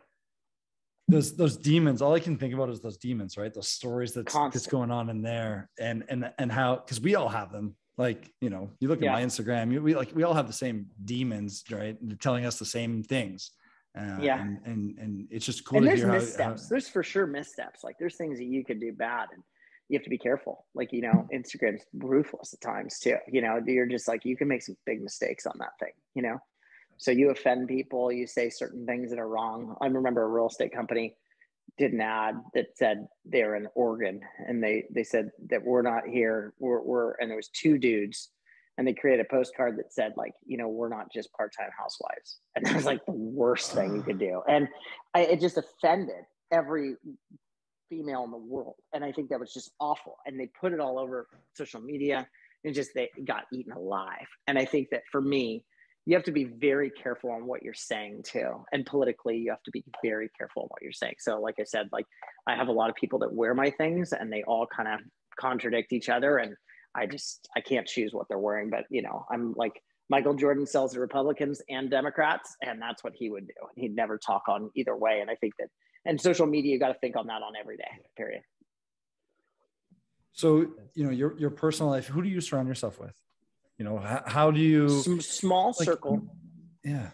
Those demons, all I can think about is those demons, right? Those stories that's going on in there, and how, because we all have them. Like, you know, you look at my Instagram, we all have the same demons, right? They're telling us the same things. And it's just cool. And there's missteps. There's for sure missteps. Like, there's things that you could do bad, and you have to be careful. Like, you know, Instagram's ruthless at times too. You know, you're just like, you can make some big mistakes on that thing, you know? So you offend people, you say certain things that are wrong. I remember a real estate company did an ad that said they're in Oregon, and they said that we're not here. And there was two dudes, and they created a postcard that said, like, you know, we're not just part-time housewives. And that was like the worst thing you could do. And it just offended every female in the world. And I think that was just awful. And they put it all over social media, and just, they got eaten alive. And I think that for me, you have to be very careful on what you're saying too. And politically, you have to be very careful on what you're saying. So like I said, like, I have a lot of people that wear my things, and they all kind of contradict each other. And I can't choose what they're wearing. But, you know, I'm like, Michael Jordan sells to Republicans and Democrats, and that's what he would do. He'd never talk on either way. And I think that, and social media, you got to think on that on every day, period. So, you know, your personal life, who do you surround yourself with? You know, how do you? Small circle. Yeah.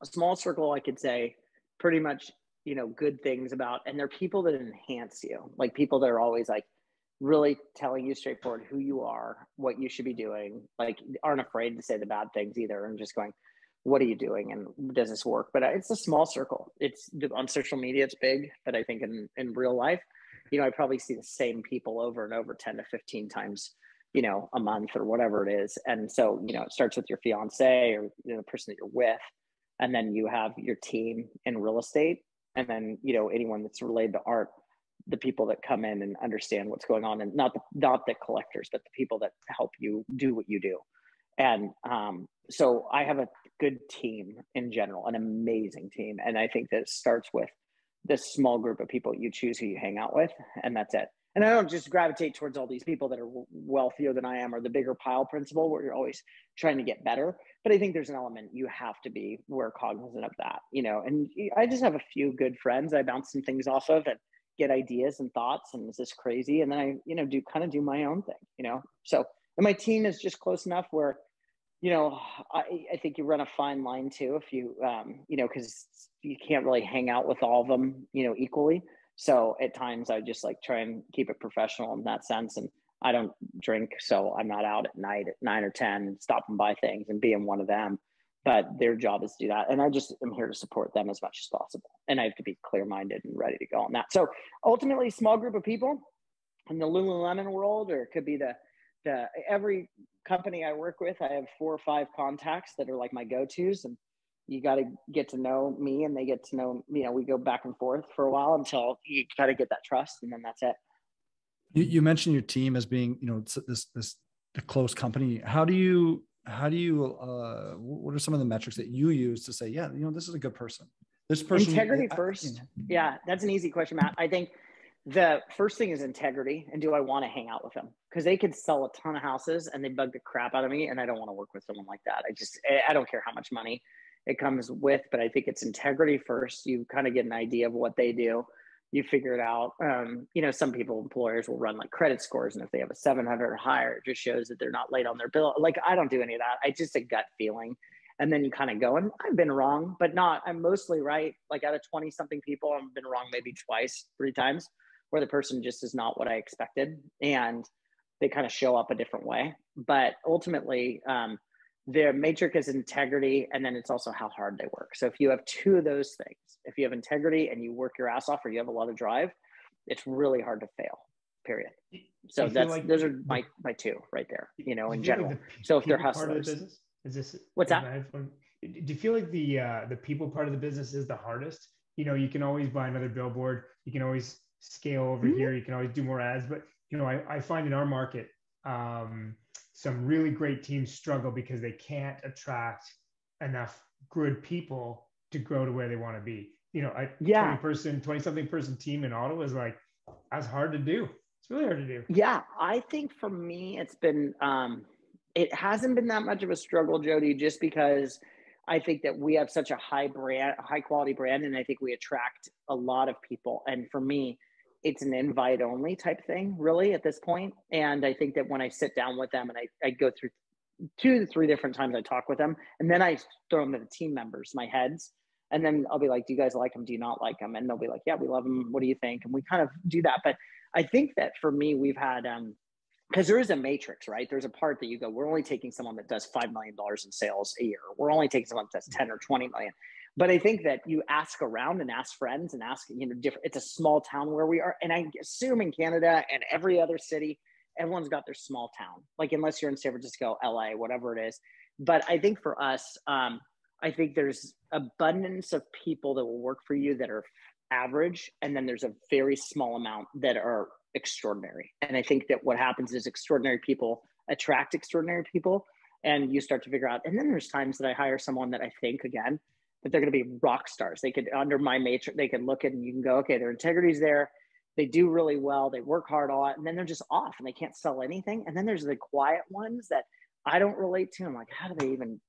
Small circle, I could say pretty much, you know, good things about, and they're people that enhance you. Like, people that are always like really telling you straightforward who you are, what you should be doing, like, aren't afraid to say the bad things either, and just going, what are you doing? And does this work? But it's a small circle. It's on social media, it's big, but I think in real life, you know, I probably see the same people over and over 10 to 15 times, you know, a month or whatever it is. And so, you know, it starts with your fiance, or, you know, the person that you're with, and then you have your team in real estate, and then, you know, anyone that's related to art, the people that come in and understand what's going on, and not the collectors, but the people that help you do what you do. And so I have a good team in general, an amazing team. And I think that it starts with this small group of people you choose who you hang out with, and that's it. And I don't just gravitate towards all these people that are wealthier than I am, or the bigger pile principle, where you're always trying to get better. But I think there's an element you have to be cognizant of that, you know. And I just have a few good friends I bounce some things off of and get ideas and thoughts, and is this crazy? And then I, you know, do my own thing, you know. So, and my team is just close enough where, you know, I think you run a fine line too, if you, you know, because you can't really hang out with all of them, you know, equally. So at times I just like try and keep it professional in that sense. And I don't drink, so I'm not out at night at 9 or 10, stopping by things and being one of them. But their job is to do that. And I just am here to support them as much as possible. And I have to be clear-minded and ready to go on that. So ultimately, small group of people in the Lululemon world, or it could be every company I work with, I have 4 or 5 contacts that are like my go-tos, and you got to get to know me and they get to know, we go back and forth for a while until you got to get that trust, and then that's it. You mentioned your team as being, this close company. How do you what are some of the metrics that you use to say, yeah, this is a good person? This person, integrity first. Yeah, that's an easy question, Matt. I think the first thing is integrity. And do I want to hang out with them? Because they could sell a ton of houses and they bug the crap out of me. And I don't want to work with someone like that. I don't care how much money it comes with, but I think it's integrity first. You kind of get an idea of what they do. You figure it out. Some employers will run like credit scores. And if they have a 700 or higher, it just shows that they're not late on their bill. Like, I don't do any of that. I just a gut feeling. And then you kind of go, and I've been wrong, but I'm mostly right. Like, out of 20 something people, I've been wrong maybe twice, 3 times, where the person just is not what I expected. And they kind of show up a different way. But ultimately, their matrix is integrity. And then it's also how hard they work. So if you have 2 of those things, if you have integrity and you work your ass off, or you have a lot of drive, it's really hard to fail, period. So those are my 2 right there, in general. Like so if they're hustlers, is this, what's that? Do you feel like the people part of the business is the hardest? You can always buy another billboard. You can always scale over here. You can always do more ads. But, I find in our market, some really great teams struggle because they can't attract enough good people to grow to where they want to be. 20 something person team in Ottawa is like, that's hard to do. It's really hard to do. Yeah. I think for me, it's been, it hasn't been that much of a struggle, Jody, just because I think that we have such a high quality brand. And I think we attract a lot of people. And for me, it's an invite only type thing, really, at this point. And I think that when I sit down with them and I go through 2 to 3 different times, I talk with them, and then I throw them to the team members, my heads. And then I'll be like, do you guys like them? Do you not like them? And they'll be like, yeah, we love them. What do you think? And we kind of do that. But I think that for me, we've had, because there is a matrix, right? There's a part that you go, we're only taking someone that does $5 million in sales a year. We're only taking someone that does 10 or 20 million. But I think that you ask around and ask friends and ask, different, it's a small town where we are. And I assume in Canada and every other city, everyone's got their small town, like unless you're in San Francisco, LA, whatever it is. But I think for us, I think there's abundance of people that will work for you that are average. And then there's a very small amount that are extraordinary. And I think that what happens is extraordinary people attract extraordinary people, and you start to figure out. And then there's times that I hire someone that I think, again, that they're going to be rock stars. They could, under my matrix, they can look at, and you can go, okay, their integrity's there. They do really well. They work hard a lot, and then they're just off and they can't sell anything. And then there's the quiet ones that I don't relate to. I'm like, how do they even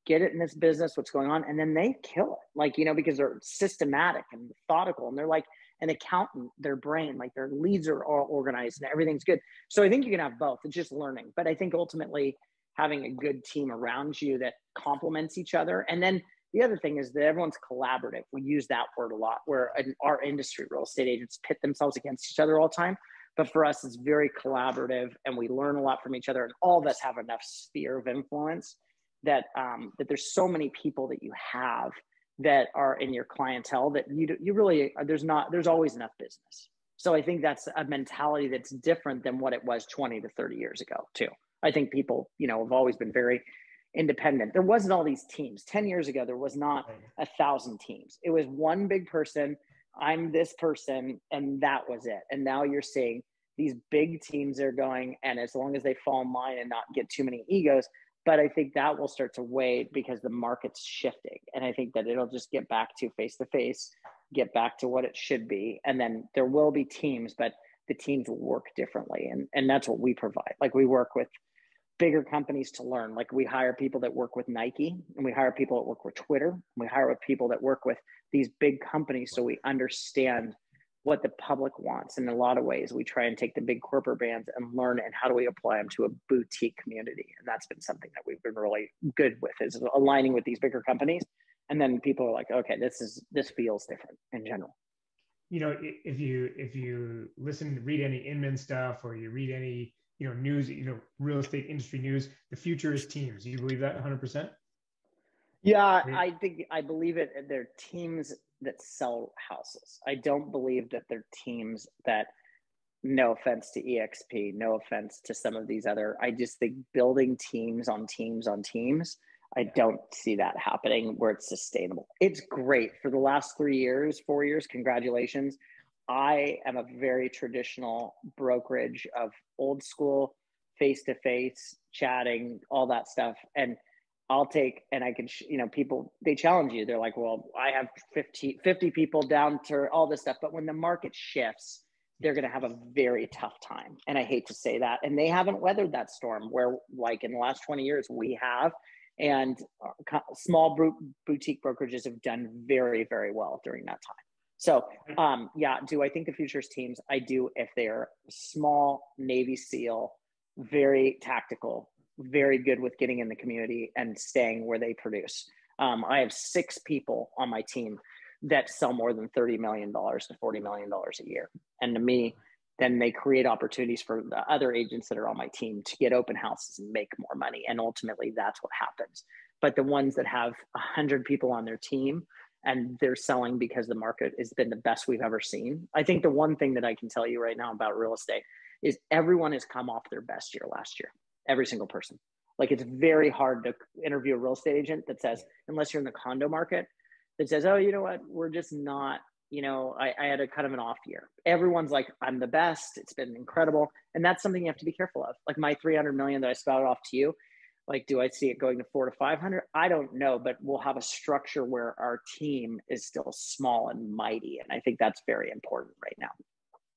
get it in this business? What's going on? And then they kill it, like, because they're systematic and methodical, and they're like an accountant, their brain, like their leads are all organized and everything's good. So I think you can have both. It's just learning. But I think ultimately having a good team around you that complements each other. And then the other thing is that everyone's collaborative. We use that word a lot, where in our industry, real estate agents pit themselves against each other all the time. But for us, it's very collaborative, and we learn a lot from each other. And all of us have enough sphere of influence that that there's so many people that you have that are in your clientele that you really, there's always enough business. So I think that's a mentality that's different than what it was 20 to 30 years ago too. I think people, have always been very independent. There wasn't all these teams. 10 years ago, there was not 1,000 teams. It was one big person. I'm this person, and that was it. And now you're seeing these big teams are going, and as long as they fall in line and not get too many egos. But I think that will start to wait because the market's shifting. And I think that it'll just get back to face-to-face, get back to what it should be. And then there will be teams, but the teams will work differently. And that's what we provide. Like, we work with bigger companies to learn. Like, we hire people that work with Nike, and we hire people that work with Twitter, and we hire with people that work with these big companies. So we understand what the public wants. In a lot of ways, we try and take the big corporate brands and learn, and how do we apply them to a boutique community. And that's been something that we've been really good with, is aligning with these bigger companies. And then people are like, okay, this feels different in general. If you read any Inman stuff, or you read any news, real estate industry news. The future is teams. Do you believe that 100%? Yeah, I believe it. They're teams that sell houses. I don't believe that they're teams that, no offense to EXP, no offense to some of these other, I just think building teams on teams on teams, I don't see that happening where it's sustainable. It's great for the last 3 years, 4 years. Congratulations. I am a very traditional brokerage of old school, face-to-face chatting, all that stuff. And I'll take, and I can, people, they challenge you. They're like, well, I have 50 people down to all this stuff. But when the market shifts, they're going to have a very tough time. And I hate to say that. And they haven't weathered that storm where, like, in the last 20 years, we have. And small boutique brokerages have done very, very well during that time. So, yeah, do I think the future is teams? I do, if they're small, Navy SEAL, very tactical, very good with getting in the community and staying where they produce. I have 6 people on my team that sell more than $30 million to $40 million a year. And to me, then they create opportunities for the other agents that are on my team to get open houses and make more money. And ultimately, that's what happens. But the ones that have 100 people on their team and they're selling because the market has been the best we've ever seen. I think the one thing that I can tell you right now about real estate is everyone has come off their best year last year. Every single person. Like, it's very hard to interview a real estate agent that says, unless you're in the condo market, that says, oh, you know what, we're just not, I had a kind of an off year. Everyone's like, I'm the best. It's been incredible. And that's something you have to be careful of. Like my 300 million that I spouted off to you, like, do I see it going to 400 to 500? I don't know, but we'll have a structure where our team is still small and mighty. And I think that's very important right now,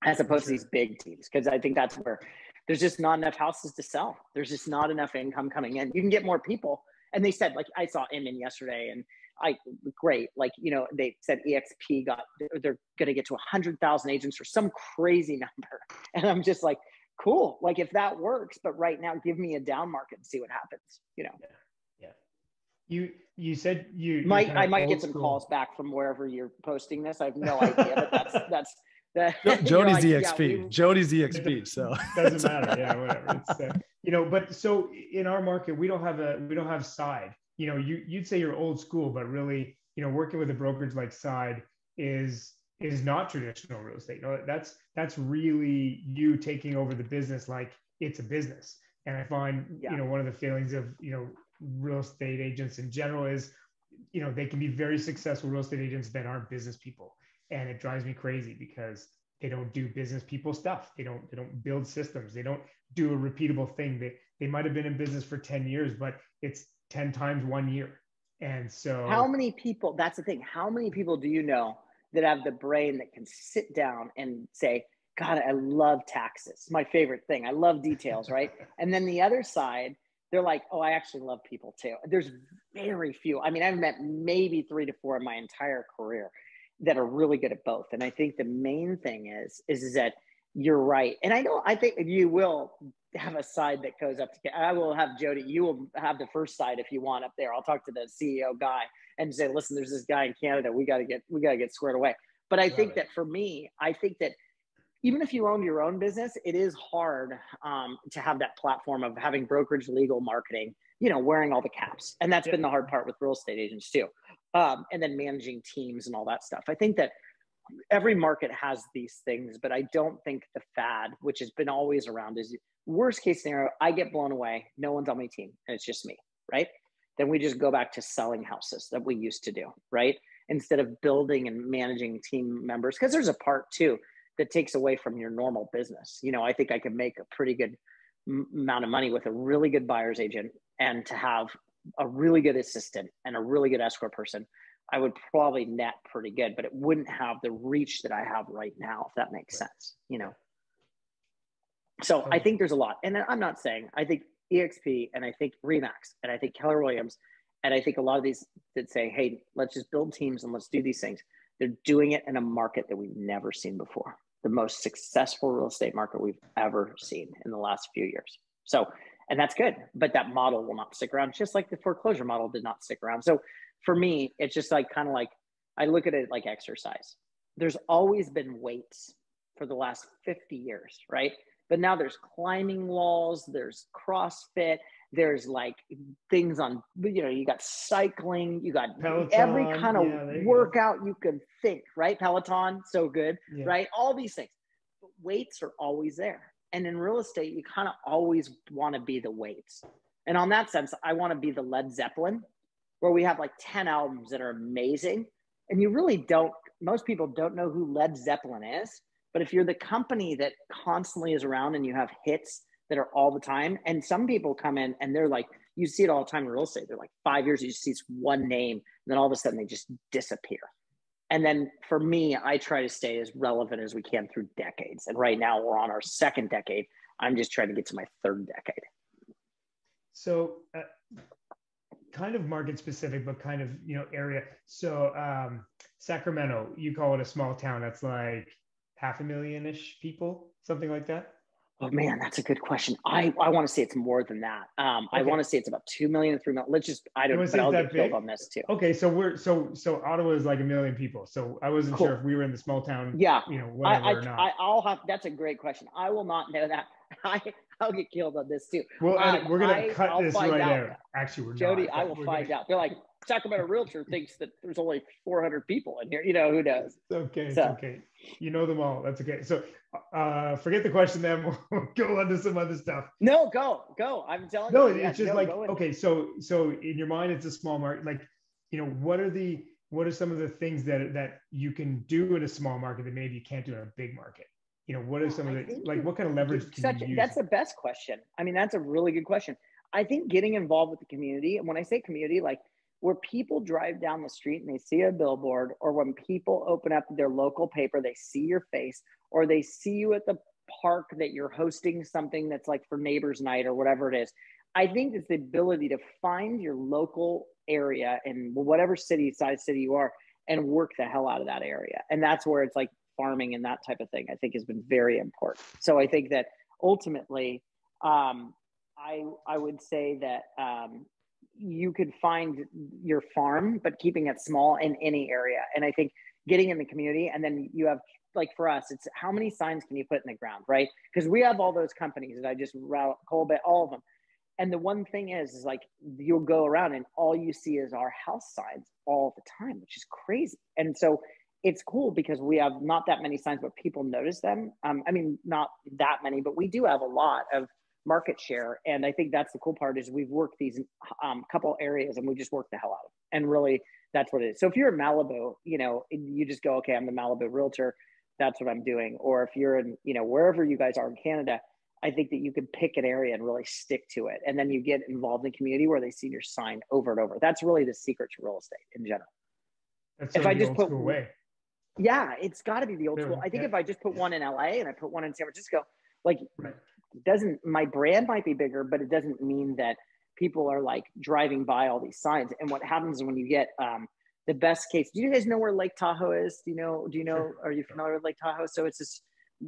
as opposed to these big teams. Cause I think that's where there's just not enough houses to sell. There's just not enough income coming in. You can get more people. And they said, like, I saw Inman yesterday and great. Like, they said EXP they're going to get to 100,000 agents or some crazy number. And I'm just like, cool. Like, if that works, but right now give me a down market and see what happens, Yeah. You said I might get some calls back from wherever you're posting this. I have no idea, but that's Jody's EXP. Jody's EXP. So doesn't matter. Yeah, whatever. It's but so in our market, we don't have side. You'd say you're old school, but really, working with a brokerage like Side is not traditional real estate. That's really you taking over the business like it's a business. And I find, one of the failings of, real estate agents in general is, they can be very successful real estate agents that aren't business people. And it drives me crazy because they don't do business people stuff. They don't build systems. They don't do a repeatable thing. They might have been in business for 10 years, but it's 10 times 1 year. And so how many people, that's the thing. How many people do you know that have the brain that can sit down and say, God, I love taxes. It's my favorite thing. I love details, right? And then the other side, they're like, oh, I actually love people too. There's very few. I mean, I've met maybe 3 to 4 in my entire career that are really good at both. And I think the main thing is that you're right. And I think you will have a side that goes up to, I will have Jody, you will have the first side if you want up there. I'll talk to the CEO guy and say, listen, there's this guy in Canada. We got to get squared away. But I think that for me, I think that even if you own your own business, it is hard to have that platform of having brokerage, legal, marketing, wearing all the caps. And that's been the hard part with real estate agents too. And then managing teams and all that stuff. I think that every market has these things, but I don't think the fad, which has been always around, is worst case scenario, I get blown away. No one's on my team and it's just me, right? Then we just go back to selling houses that we used to do, right? Instead of building and managing team members, because there's a part too that takes away from your normal business. I think I could make a pretty good amount of money with a really good buyer's agent, and to have a really good assistant and a really good escrow person, I would probably net pretty good, but it wouldn't have the reach that I have right now, if that makes sense, So I think there's a lot. And I'm not saying, I think EXP and I think Remax and I think Keller Williams, and I think a lot of these that say, hey, let's just build teams and let's do these things. They're doing it in a market that we've never seen before. The most successful real estate market we've ever seen in the last few years. So, and that's good, but that model will not stick around, just like the foreclosure model did not stick around. So for me, it's just like, kind of like, I look at it like exercise. There's always been weights for the last 50 years, right? but now there's climbing walls, there's CrossFit, there's like things on, you got cycling, you got Peloton, every kind of workout you could think, right? Peloton, so good, right? All these things. But weights are always there. And in real estate, you kind of always want to be the weights. And on that sense, I want to be the Led Zeppelin, where we have like 10 albums that are amazing. And you really don't, most people don't know who Led Zeppelin is. But if you're the company that constantly is around and you have hits that are all the time, and some people come in and they're like, you see it all the time in real estate. They're like 5 years, you just see this one name, and then all of a sudden they just disappear. And then for me, I try to stay as relevant as we can through decades. And right now we're on our second decade. I'm just trying to get to my third decade. So kind of market specific, but kind of, area. So Sacramento, you call it a small town. That's like 500,000-ish people, something like that. Oh man, that's a good question. I want to say it's more than that. Okay. I want to say it's about 2 million, 3 million. Let's just, I don't know, but I'll get killed on this too. Okay. So so Ottawa is like 1 million people. So I wasn't sure if we were in the small town, whatever or not. That's a great question. I will not know that. I'll get killed on this too. Well, we're going to cut this right out. Actually, we're Jody, not. I will find out. They're like, Sacramento Realtor thinks that there's only 400 people in here. Who knows? It's okay. You know them all. That's okay. So forget the question then. We'll go on to some other stuff. No, go. I'm telling you. No, it's just okay. So in your mind, it's a small market. Like, what are some of the things that you can do in a small market that maybe you can't do in a big market? What are some of the, what kind of leverage can you use? That's the best question. I mean, that's a really good question. I think getting involved with the community, and when I say community, like where people drive down the street and they see a billboard, or when people open up their local paper, they see your face, or they see you at the park that you're hosting something that's like for neighbors night or whatever it is. I think it's the ability to find your local area in whatever size city you are and work the hell out of that area. And that's where it's like farming and that type of thing, I think has been very important. So I think that ultimately, I would say that you could find your farm, but keeping it small in any area. And I think getting in the community, and then you have, like for us, it's how many signs can you put in the ground, right? Because we have all those companies that I just Colbert, all of them. And the one thing is like you'll go around and all you see is our house signs all the time, which is crazy. And so it's cool because we have not that many signs, but people notice them. I mean, not that many, but we do have a lot of market share. And I think that's the cool part is we've worked these couple areas and we just work the hell out of them. And really that's what it is. So if you're in Malibu, you just go, okay, I'm the Malibu realtor. That's what I'm doing. Or if you're in, wherever you guys are in Canada, I think that you could pick an area and really stick to it. And then you get involved in the community where they see your sign over and over. That's really the secret to real estate in general. That's if I just put way. Yeah, it's got to be the old school. I think if I just put one in LA and I put one in San Francisco, like my brand might be bigger, but it doesn't mean that people are like driving by all these signs. And what happens when you get the best case, do you guys know where Lake Tahoe is? Do you know, Sure. Are you familiar with Lake Tahoe? So it's this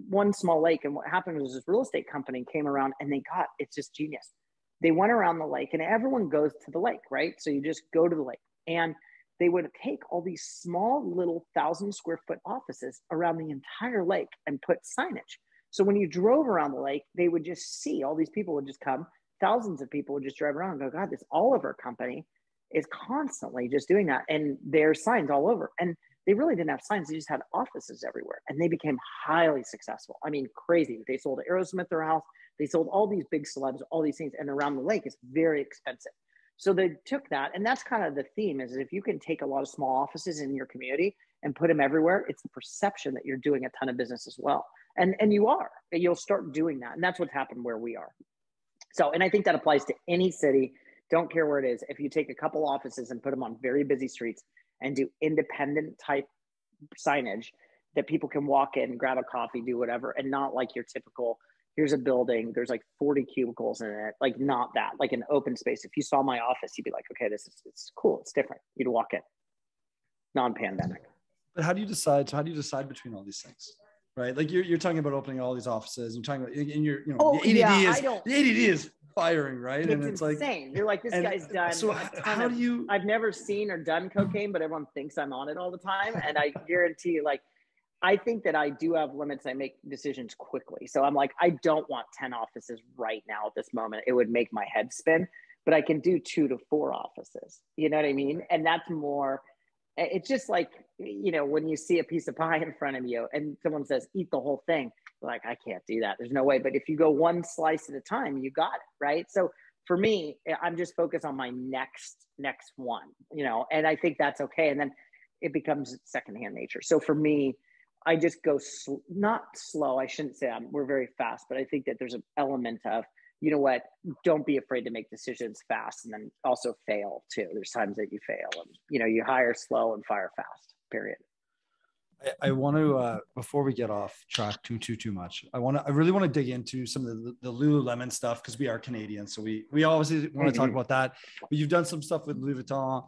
one small lake. And what happened was this real estate company came around and it's just genius. They went around the lake and everyone goes to the lake, right? So you just go to the lake and they would take all these small little 1,000 square foot offices around the entire lake and put signage. So when you drove around the lake, they would just see all these people would just come. Thousands of people would just drive around and go, God, this Oliver company is constantly just doing that. And there's signs all over. And they really didn't have signs. They just had offices everywhere. And they became highly successful. I mean, crazy. They sold Aerosmith their house. They sold all these big celebs, all these things. And around the lake, it's very expensive. So they took that, and that's kind of the theme is if you can take a lot of small offices in your community and put them everywhere, it's the perception that you're doing a ton of business as well. And you'll start doing that. And that's what's happened where we are. So, and I think that applies to any city, don't care where it is. If you take a couple offices and put them on very busy streets and do independent type signage that people can walk in, grab a coffee, do whatever, and not like your typical, here's a building, there's like 40 cubicles in it, like not that, like an open space. If you saw my office, you'd be like, okay, it's cool, it's different. You'd walk in, non-pandemic. But how do you decide between all these things? Right? Like you're talking about opening all these offices and you're talking about, and the ADD is firing, right? And it's insane. You're like, this guy's done. So how do you, I've never seen or done cocaine, but everyone thinks I'm on it all the time. And I guarantee you, like, I think that I do have limits. I make decisions quickly. So I'm like, I don't want 10 offices right now at this moment. It would make my head spin, but I can do 2 to 4 offices. You know what I mean? And that's more, it's just like, you know, when you see a piece of pie in front of you and someone says, eat the whole thing, like, I can't do that. There's no way. But if you go one slice at a time, you got it. Right. So for me, I'm just focused on my next one, you know, and I think that's okay. And then it becomes secondhand nature. So for me, I just go not slow. I shouldn't say we're very fast, but I think that there's an element of, you know what, don't be afraid to make decisions fast and then also fail too. There's times that you fail and, you know, you hire slow and fire fast, period. I want to, before we get off track too much, I really want to dig into some of the Lululemon stuff because we are Canadian. So we obviously want to talk about that, but you've done some stuff with Louis Vuitton.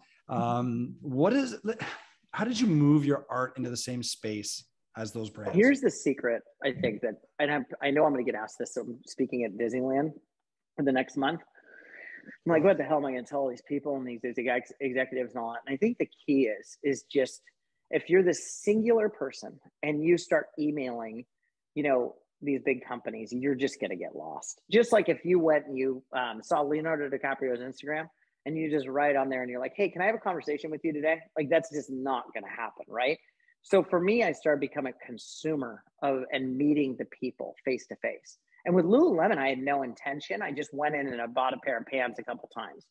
How did you move your art into the same space as those brands? Here's the secret. I think that, and I know I'm going to get asked this. So I'm speaking at Disneyland for the next month. I'm like, what the hell am I going to tell all these people and these executives and all that? And I think the key is just, if you're this singular person and you start emailing, you know, these big companies, you're just going to get lost. Just like if you went and you saw Leonardo DiCaprio's Instagram and you just write on there and you're like, hey, can I have a conversation with you today? Like, that's just not going to happen, right? So for me, I started becoming a consumer of and meeting the people face to face. And with Lululemon, I had no intention. I just went in and I bought a pair of pants a couple times.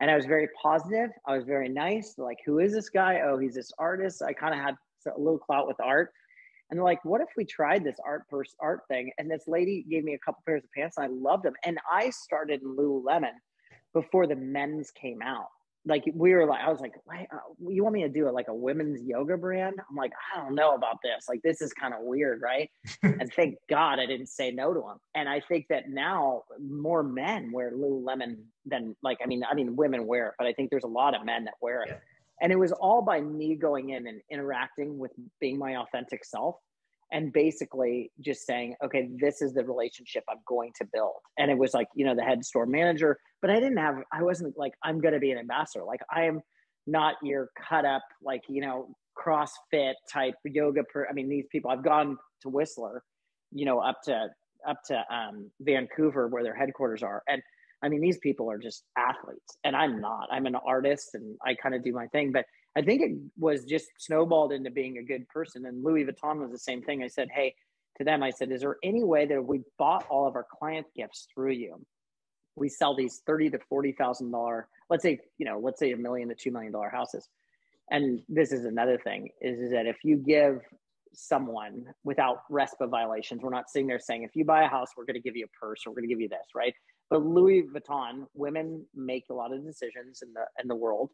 And I was very positive. I was very nice. Like, who is this guy? Oh, he's this artist. I kind of had a little clout with art. And they're like, what if we tried this art thing? And this lady gave me a couple pairs of pants and I loved them. And I started in Lululemon before the men's came out. Like I was like, you want me to do it like a women's yoga brand? I'm like, I don't know about this. Like, this is kind of weird, right? And thank God I didn't say no to them. And I think that now more men wear Lululemon than I mean, women wear it, but I think there's a lot of men that wear it. Yeah. And it was all by me going in and interacting with being my authentic self. And basically just saying, okay, this is the relationship I'm going to build. And it was like, you know, the head store manager, but I wasn't like, I'm going to be an ambassador. Like, I am not your cut up, like, you know, CrossFit type yoga. These people, I've gone to Whistler, you know, up to Vancouver where their headquarters are. And I mean, these people are just athletes and I'm not. I'm an artist and I kind of do my thing, but I think it was just snowballed into being a good person. And Louis Vuitton was the same thing. I said, hey, to them, I said, is there any way that we bought all of our client gifts through you? We sell these $30,000 to $40,000, let's say $1 million to $2 million houses. And this is another thing is that if you give someone without RESPA violations, we're not sitting there saying, if you buy a house, we're going to give you a purse or we're going to give you this, right? But Louis Vuitton, women make a lot of decisions in the world.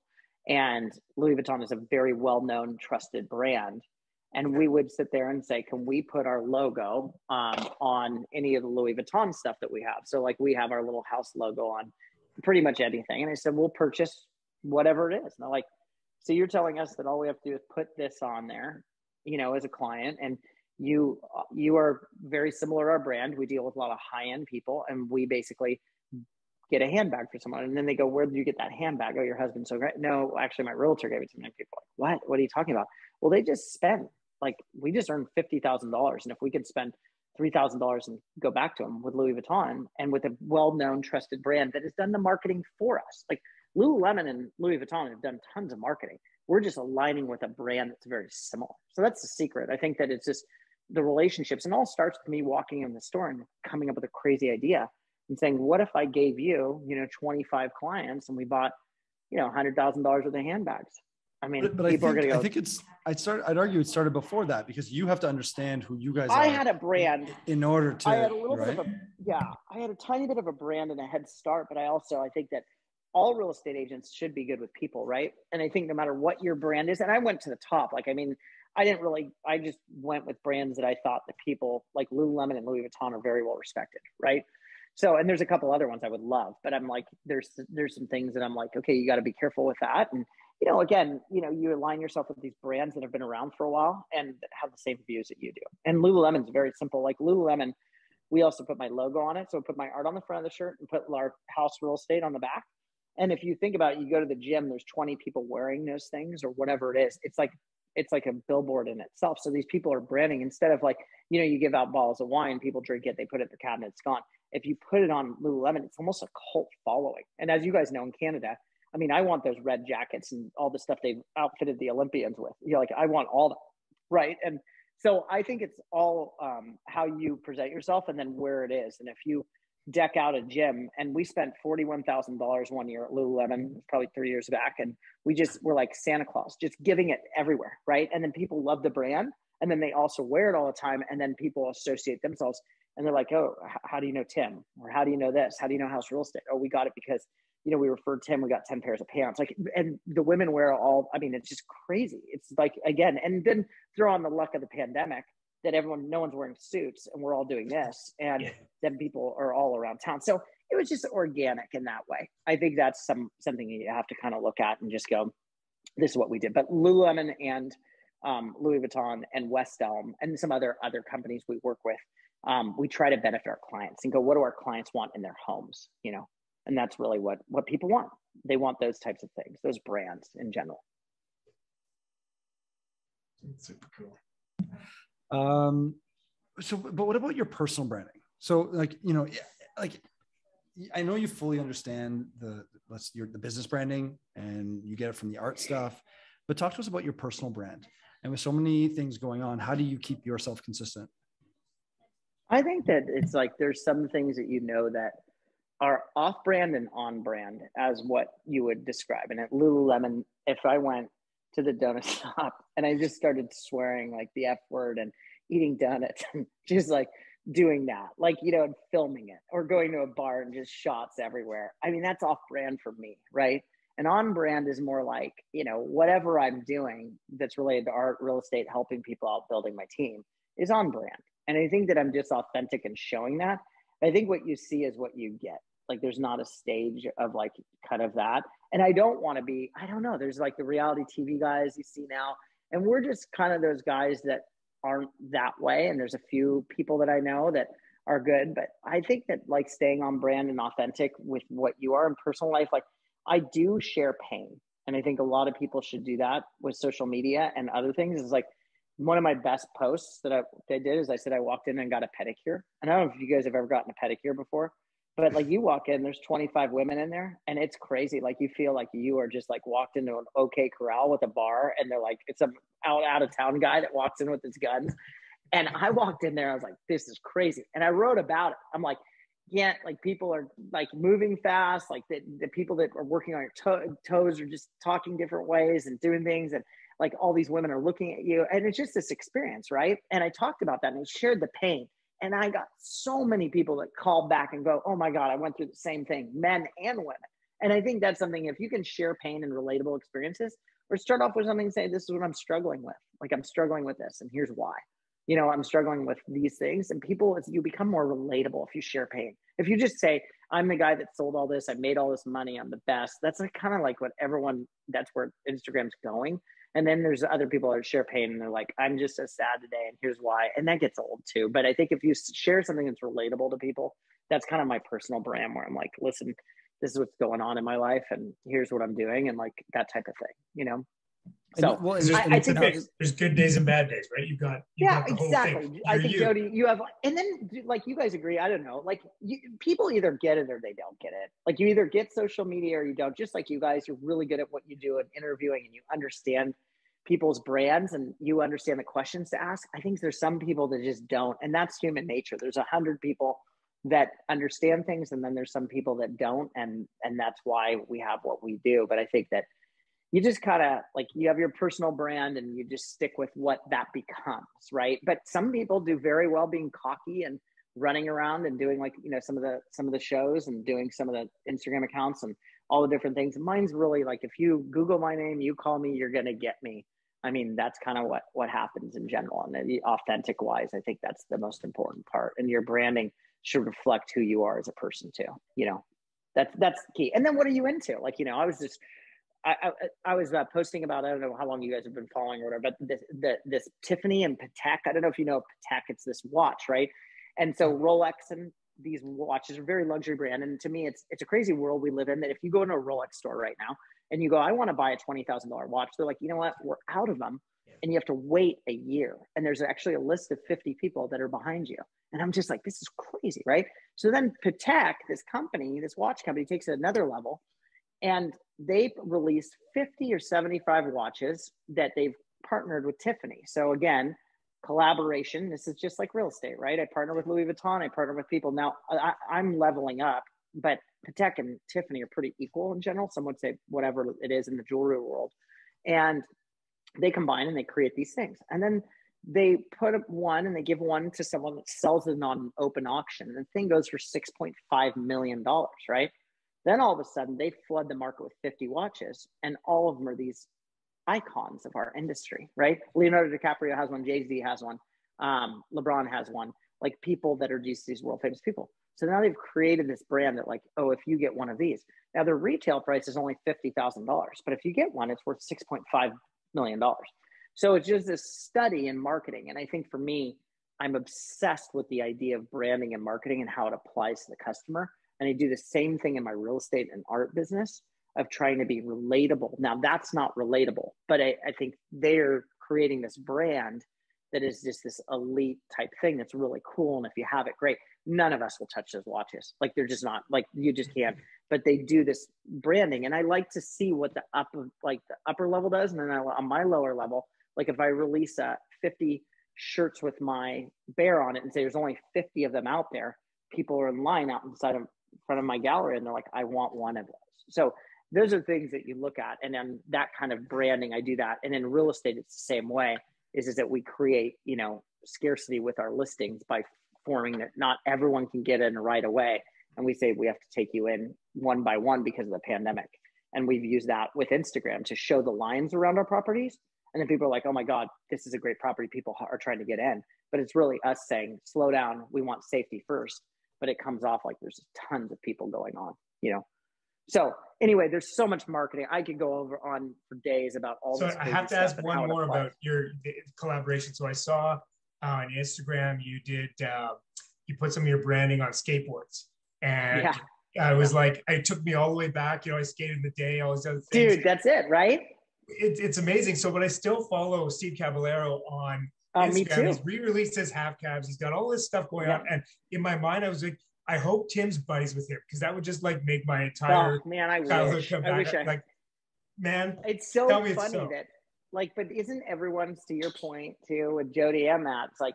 And Louis Vuitton is a very well-known, trusted brand. And we would sit there and say, can we put our logo on any of the Louis Vuitton stuff that we have? So like we have our little house logo on pretty much anything. And I said, we'll purchase whatever it is. And they're like, so you're telling us that all we have to do is put this on there, you know, as a client, and you are very similar to our brand. We deal with a lot of high-end people, and we basically get a handbag for someone. And then they go, where did you get that handbag? Oh, your husband's so great. No, actually my realtor gave it to me. And people are like, what are you talking about? Well, they just spent, like, we just earned $50,000. And if we could spend $3,000 and go back to them with Louis Vuitton and with a well-known trusted brand that has done the marketing for us, like Lululemon and Louis Vuitton have done tons of marketing. We're just aligning with a brand that's very similar. So that's the secret. I think that it's just the relationships, and all starts with me walking in the store and coming up with a crazy idea and saying, what if I gave you, 25 clients and we bought, $100,000 worth of handbags? I mean, but people are going to go. I think I'd argue it started before that, because you have to understand who you guys are. I had a brand in order to, I had a little bit of I had a tiny bit of a brand and a head start, but I think that all real estate agents should be good with people, right? And I think no matter what your brand is, and I went to the top, I just went with brands that I thought the people like Lululemon and Louis Vuitton are very well respected, right? So, and there's a couple other ones I would love, but I'm like, there's some things that I'm like, okay, you got to be careful with that. And, again, you align yourself with these brands that have been around for a while and have the same views that you do. And Lululemon's very simple. Like Lululemon, we also put my logo on it. So I put my art on the front of the shirt and put our house real estate on the back. And if you think about it, you go to the gym, there's 20 people wearing those things or whatever it is. It's like it's like a billboard in itself. So these people are branding instead of like, you know, you give out bottles of wine, people drink it, they put it in the cabinet, it's gone. If you put it on Lululemon, it's almost a cult following. And as you guys know, in Canada, I mean, I want those red jackets and all the stuff they've outfitted the Olympians with. You know, like I want all that, right? And so I think it's all how you present yourself and then where it is. And if you deck out a gym, and we spent $41,000 one year at Lululemon, probably 3 years back, and we're like Santa Claus, just giving it everywhere, right? And then people love the brand, and then they also wear it all the time, and then people associate themselves, and they're like, oh, how do you know Tim? Or how do you know this? How do you know house real estate? Oh, we got it because, you know, we referred Tim, we got 10 pairs of pants. Like, and the women wear all, I mean, it's just crazy. It's like, again, and then throw on the luck of the pandemic that no one's wearing suits and we're all doing this. And then people are all around town. So it was just organic in that way. I think that's something you have to kind of look at and just go, this is what we did. But Lululemon and Louis Vuitton and West Elm and some other companies we work with, we try to benefit our clients and go, what do our clients want in their homes? You know, and that's really what people want. They want those types of things, those brands in general. That's super cool. But what about your personal branding? So like, you know, like I know you fully understand the business branding and you get it from the art stuff, but talk to us about your personal brand. And with so many things going on, how do you keep yourself consistent? I think that it's like, there's some things that, you know, that are off brand and on brand as what you would describe. And at Lululemon, if I went to the donut shop and I just started swearing like the F word and eating donuts and just like doing that, like, you know, and filming it, or going to a bar and just shots everywhere. I mean, that's off brand for me, right? And on brand is more like, you know, whatever I'm doing that's related to art, real estate, helping people out, building my team is on brand. And I think that I'm just authentic and showing that. I think what you see is what you get. Like, there's not a stage of like kind of that. And I don't want to be, I don't know, there's like the reality TV guys you see now. And we're just kind of those guys that aren't that way. And there's a few people that I know that are good. But I think that like staying on brand and authentic with what you are in personal life, like I do share pain. And I think a lot of people should do that with social media and other things. Is like one of my best posts that I did is I said I walked in and got a pedicure. And I don't know if you guys have ever gotten a pedicure before. But like you walk in, there's 25 women in there and it's crazy. Like you feel like you are just like walked into an OK Corral with a bar and they're like, it's some out of town guy that walks in with his guns. And I walked in there, I was like, this is crazy. And I wrote about it. I'm like, yeah, like people are like moving fast. Like the people that are working on your toes are just talking different ways and doing things. And like all these women are looking at you. And it's just this experience, right? And I talked about that and I shared the pain. And I got so many people that call back and go, oh my God, I went through the same thing, men and women. And I think that's something, if you can share pain and relatable experiences, or start off with something and say, this is what I'm struggling with. Like, I'm struggling with this and here's why. You know, I'm struggling with these things. And people, you become more relatable if you share pain. If you just say, I'm the guy that sold all this, I made all this money, I'm the best. That's like kind of like what that's where Instagram's going. And then there's other people that share pain and they're like, I'm just so sad today and here's why. And that gets old too. But I think if you share something that's relatable to people, that's kind of my personal brand where I'm like, listen, this is what's going on in my life and here's what I'm doing. And like that type of thing, you know? So well, I think there's good days and bad days, right? You've got the exactly. Whole thing. I think Jody, you have, and then like you guys agree. I don't know, like people either get it or they don't get it. Like you either get social media or you don't. Just like you guys, you're really good at what you do in interviewing and you understand people's brands and you understand the questions to ask. I think there's some people that just don't, and that's human nature. There's 100 people that understand things, and then there's some people that don't, and that's why we have what we do. But I think that you just kind of like, you have your personal brand and you just stick with what that becomes, right? But some people do very well being cocky and running around and doing like, you know, some of the shows and doing some of the Instagram accounts and all the different things. Mine's really like, if you Google my name, you call me, you're going to get me. I mean, that's kind of what happens in general. And the authentic wise, I think that's the most important part. And your branding should reflect who you are as a person too. You know, that's the key. And then what are you into? Like, you know, I was posting about, I don't know how long you guys have been following or whatever, but this Tiffany and Patek, I don't know if you know Patek, it's this watch, right? And so Rolex and these watches are very luxury brand. And to me, it's a crazy world we live in, that if you go into a Rolex store right now and you go, I want to buy a $20,000 watch, they're like, you know what, we're out of them. and you have to wait a year. And there's actually a list of 50 people that are behind you. And I'm just like, this is crazy, right? So then Patek, this company, this watch company, takes it another level, and they released 50 or 75 watches that they've partnered with Tiffany. So again, collaboration. This is just like real estate, right? I partner with Louis Vuitton. I partner with people. Now I'm leveling up, but Patek and Tiffany are pretty equal in general. Some would say whatever it is in the jewelry world. And they combine and they create these things. And then they put up one and they give one to someone that sells it on an open auction. And the thing goes for $6.5 million, right? Then all of a sudden they flood the market with 50 watches, and all of them are these icons of our industry, right? Leonardo DiCaprio has one, Jay-Z has one, LeBron has one, like people that are just these world famous people. So now they've created this brand that like, oh, if you get one of these, now their retail price is only $50,000, but if you get one, it's worth $6.5 million. So it's just this study in marketing. And I think for me, I'm obsessed with the idea of branding and marketing and how it applies to the customer. And I do the same thing in my real estate and art business of trying to be relatable. Now that's not relatable, but I think they're creating this brand that is just this elite type thing that's really cool. And if you have it, great. None of us will touch those watches. Like they're just not, like you just can't, but they do this branding. And I like to see what the upper level does. And then on my lower level, like if I release 50 shirts with my bear on it and say there's only 50 of them out there, people are in line out inside of front of my gallery and they're like, I want one of those. So those are things that you look at. And then that kind of branding, I do that. And in real estate, it's the same way, is that we create, scarcity with our listings by forming that not everyone can get in right away. And we say, we have to take you in one by one because of the pandemic. And we've used that with Instagram to show the lines around our properties. And then people are like, oh my God, this is a great property. People are trying to get in, but it's really us saying, slow down. We want safety first, but it comes off like there's tons of people going on, So anyway, there's so much marketing. I could go on for days about all this. So I have to ask one more about your collaboration. So I saw on Instagram, you did, you put some of your branding on skateboards, and I was like, it took me all the way back. I skated in the day, all these other things. Dude, that's it, right? It's amazing. So, but I still follow Steve Caballero on Instagram. Me too. He's re-released his half cabs. He's got all this stuff going on. And in my mind, I was like, I hope Tim's buddies with him, because that would just like make my entire childhood come back. Man, it's so funny that but isn't everyone's, to your point too, with Jody and Matt, it's like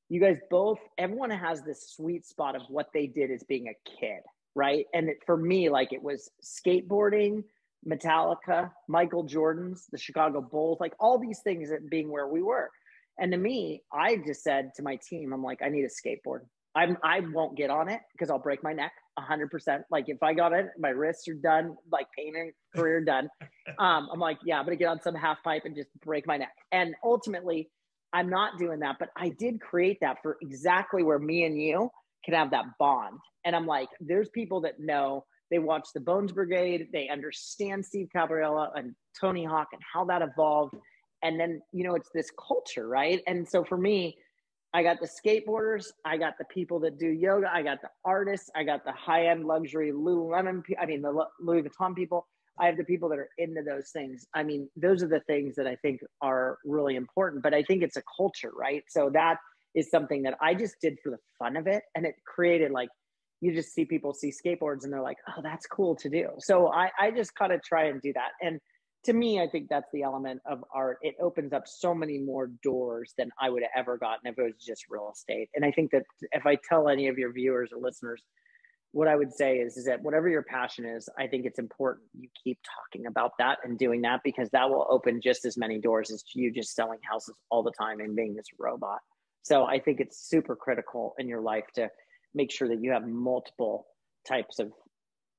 you guys both, everyone has this sweet spot of what they did as being a kid, right? And for me, like it was skateboarding, Metallica, Michael Jordan's, the Chicago Bulls, like all these things that being where we were. And to me, I just said to my team, I'm like, I need a skateboard. I won't get on it because I'll break my neck 100%. Like if I got it, my wrists are done, like painting career done. I'm like, yeah, I'm going to get on some half pipe and just break my neck. And ultimately I'm not doing that, but I did create that for exactly where me and you can have that bond. And I'm like, there's people that know, they watch the Bones Brigade, they understand Steve Caballero and Tony Hawk and how that evolved. And then, it's this culture, right? And so for me, I got the skateboarders, I got the people that do yoga, I got the artists, I got the high-end luxury Lululemon, the Louis Vuitton people. I have the people that are into those things. Those are the things that I think are really important, but I think it's a culture, right? So that is something that I just did for the fun of it. And it created you just see people see skateboards and they're like, oh, that's cool to do. So I just kind of try and do that. And to me, I think that's the element of art. It opens up so many more doors than I would have ever gotten if it was just real estate. And I think that if I tell any of your viewers or listeners, what I would say is that whatever your passion is, I think it's important you keep talking about that and doing that, because that will open just as many doors as you just selling houses all the time and being this robot. So I think it's super critical in your life to make sure that you have multiple types of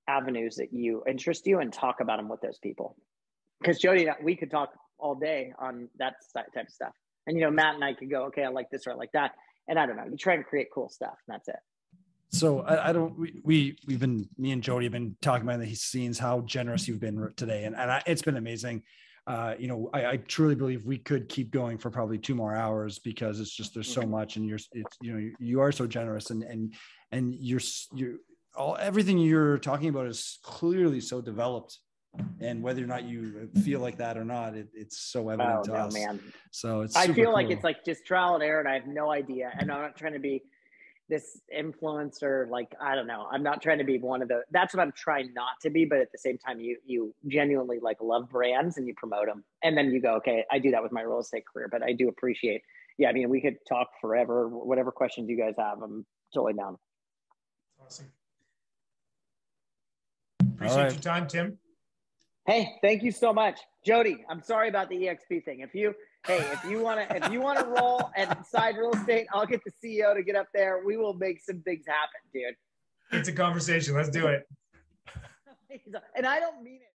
avenues that you interest you and talk about them with those people. Because Jody, we could talk all day on that type of stuff. And, Matt and I could go, okay, I like this or I like that. And I don't know, you try and create cool stuff and that's it. So we've been, me and Jody have been talking about the scenes, how generous you've been today. And it's been amazing. I truly believe we could keep going for probably 2 more hours, because it's just, there's so much, and you are so generous, and everything you're talking about is clearly so developed And whether or not you feel like that or not, it's so evident to us. Man. So it's I feel cool. like it's like just trial and error, and I have no idea. And I'm not trying to be this influencer. Like, I don't know. I'm not trying to be one of the, that's what I'm trying not to be. But at the same time, you genuinely like love brands and you promote them. And then you go, okay, I do that with my real estate career, but I do appreciate, yeah, I mean, we could talk forever, whatever questions you guys have, I'm totally down. Awesome. Appreciate your time, Tim. Hey, thank you so much. Jody, I'm sorry about the EXP thing. If you wanna roll at Side Real Estate, I'll get the CEO to get up there. We will make some things happen, dude. It's a conversation. Let's do it. And I don't mean it.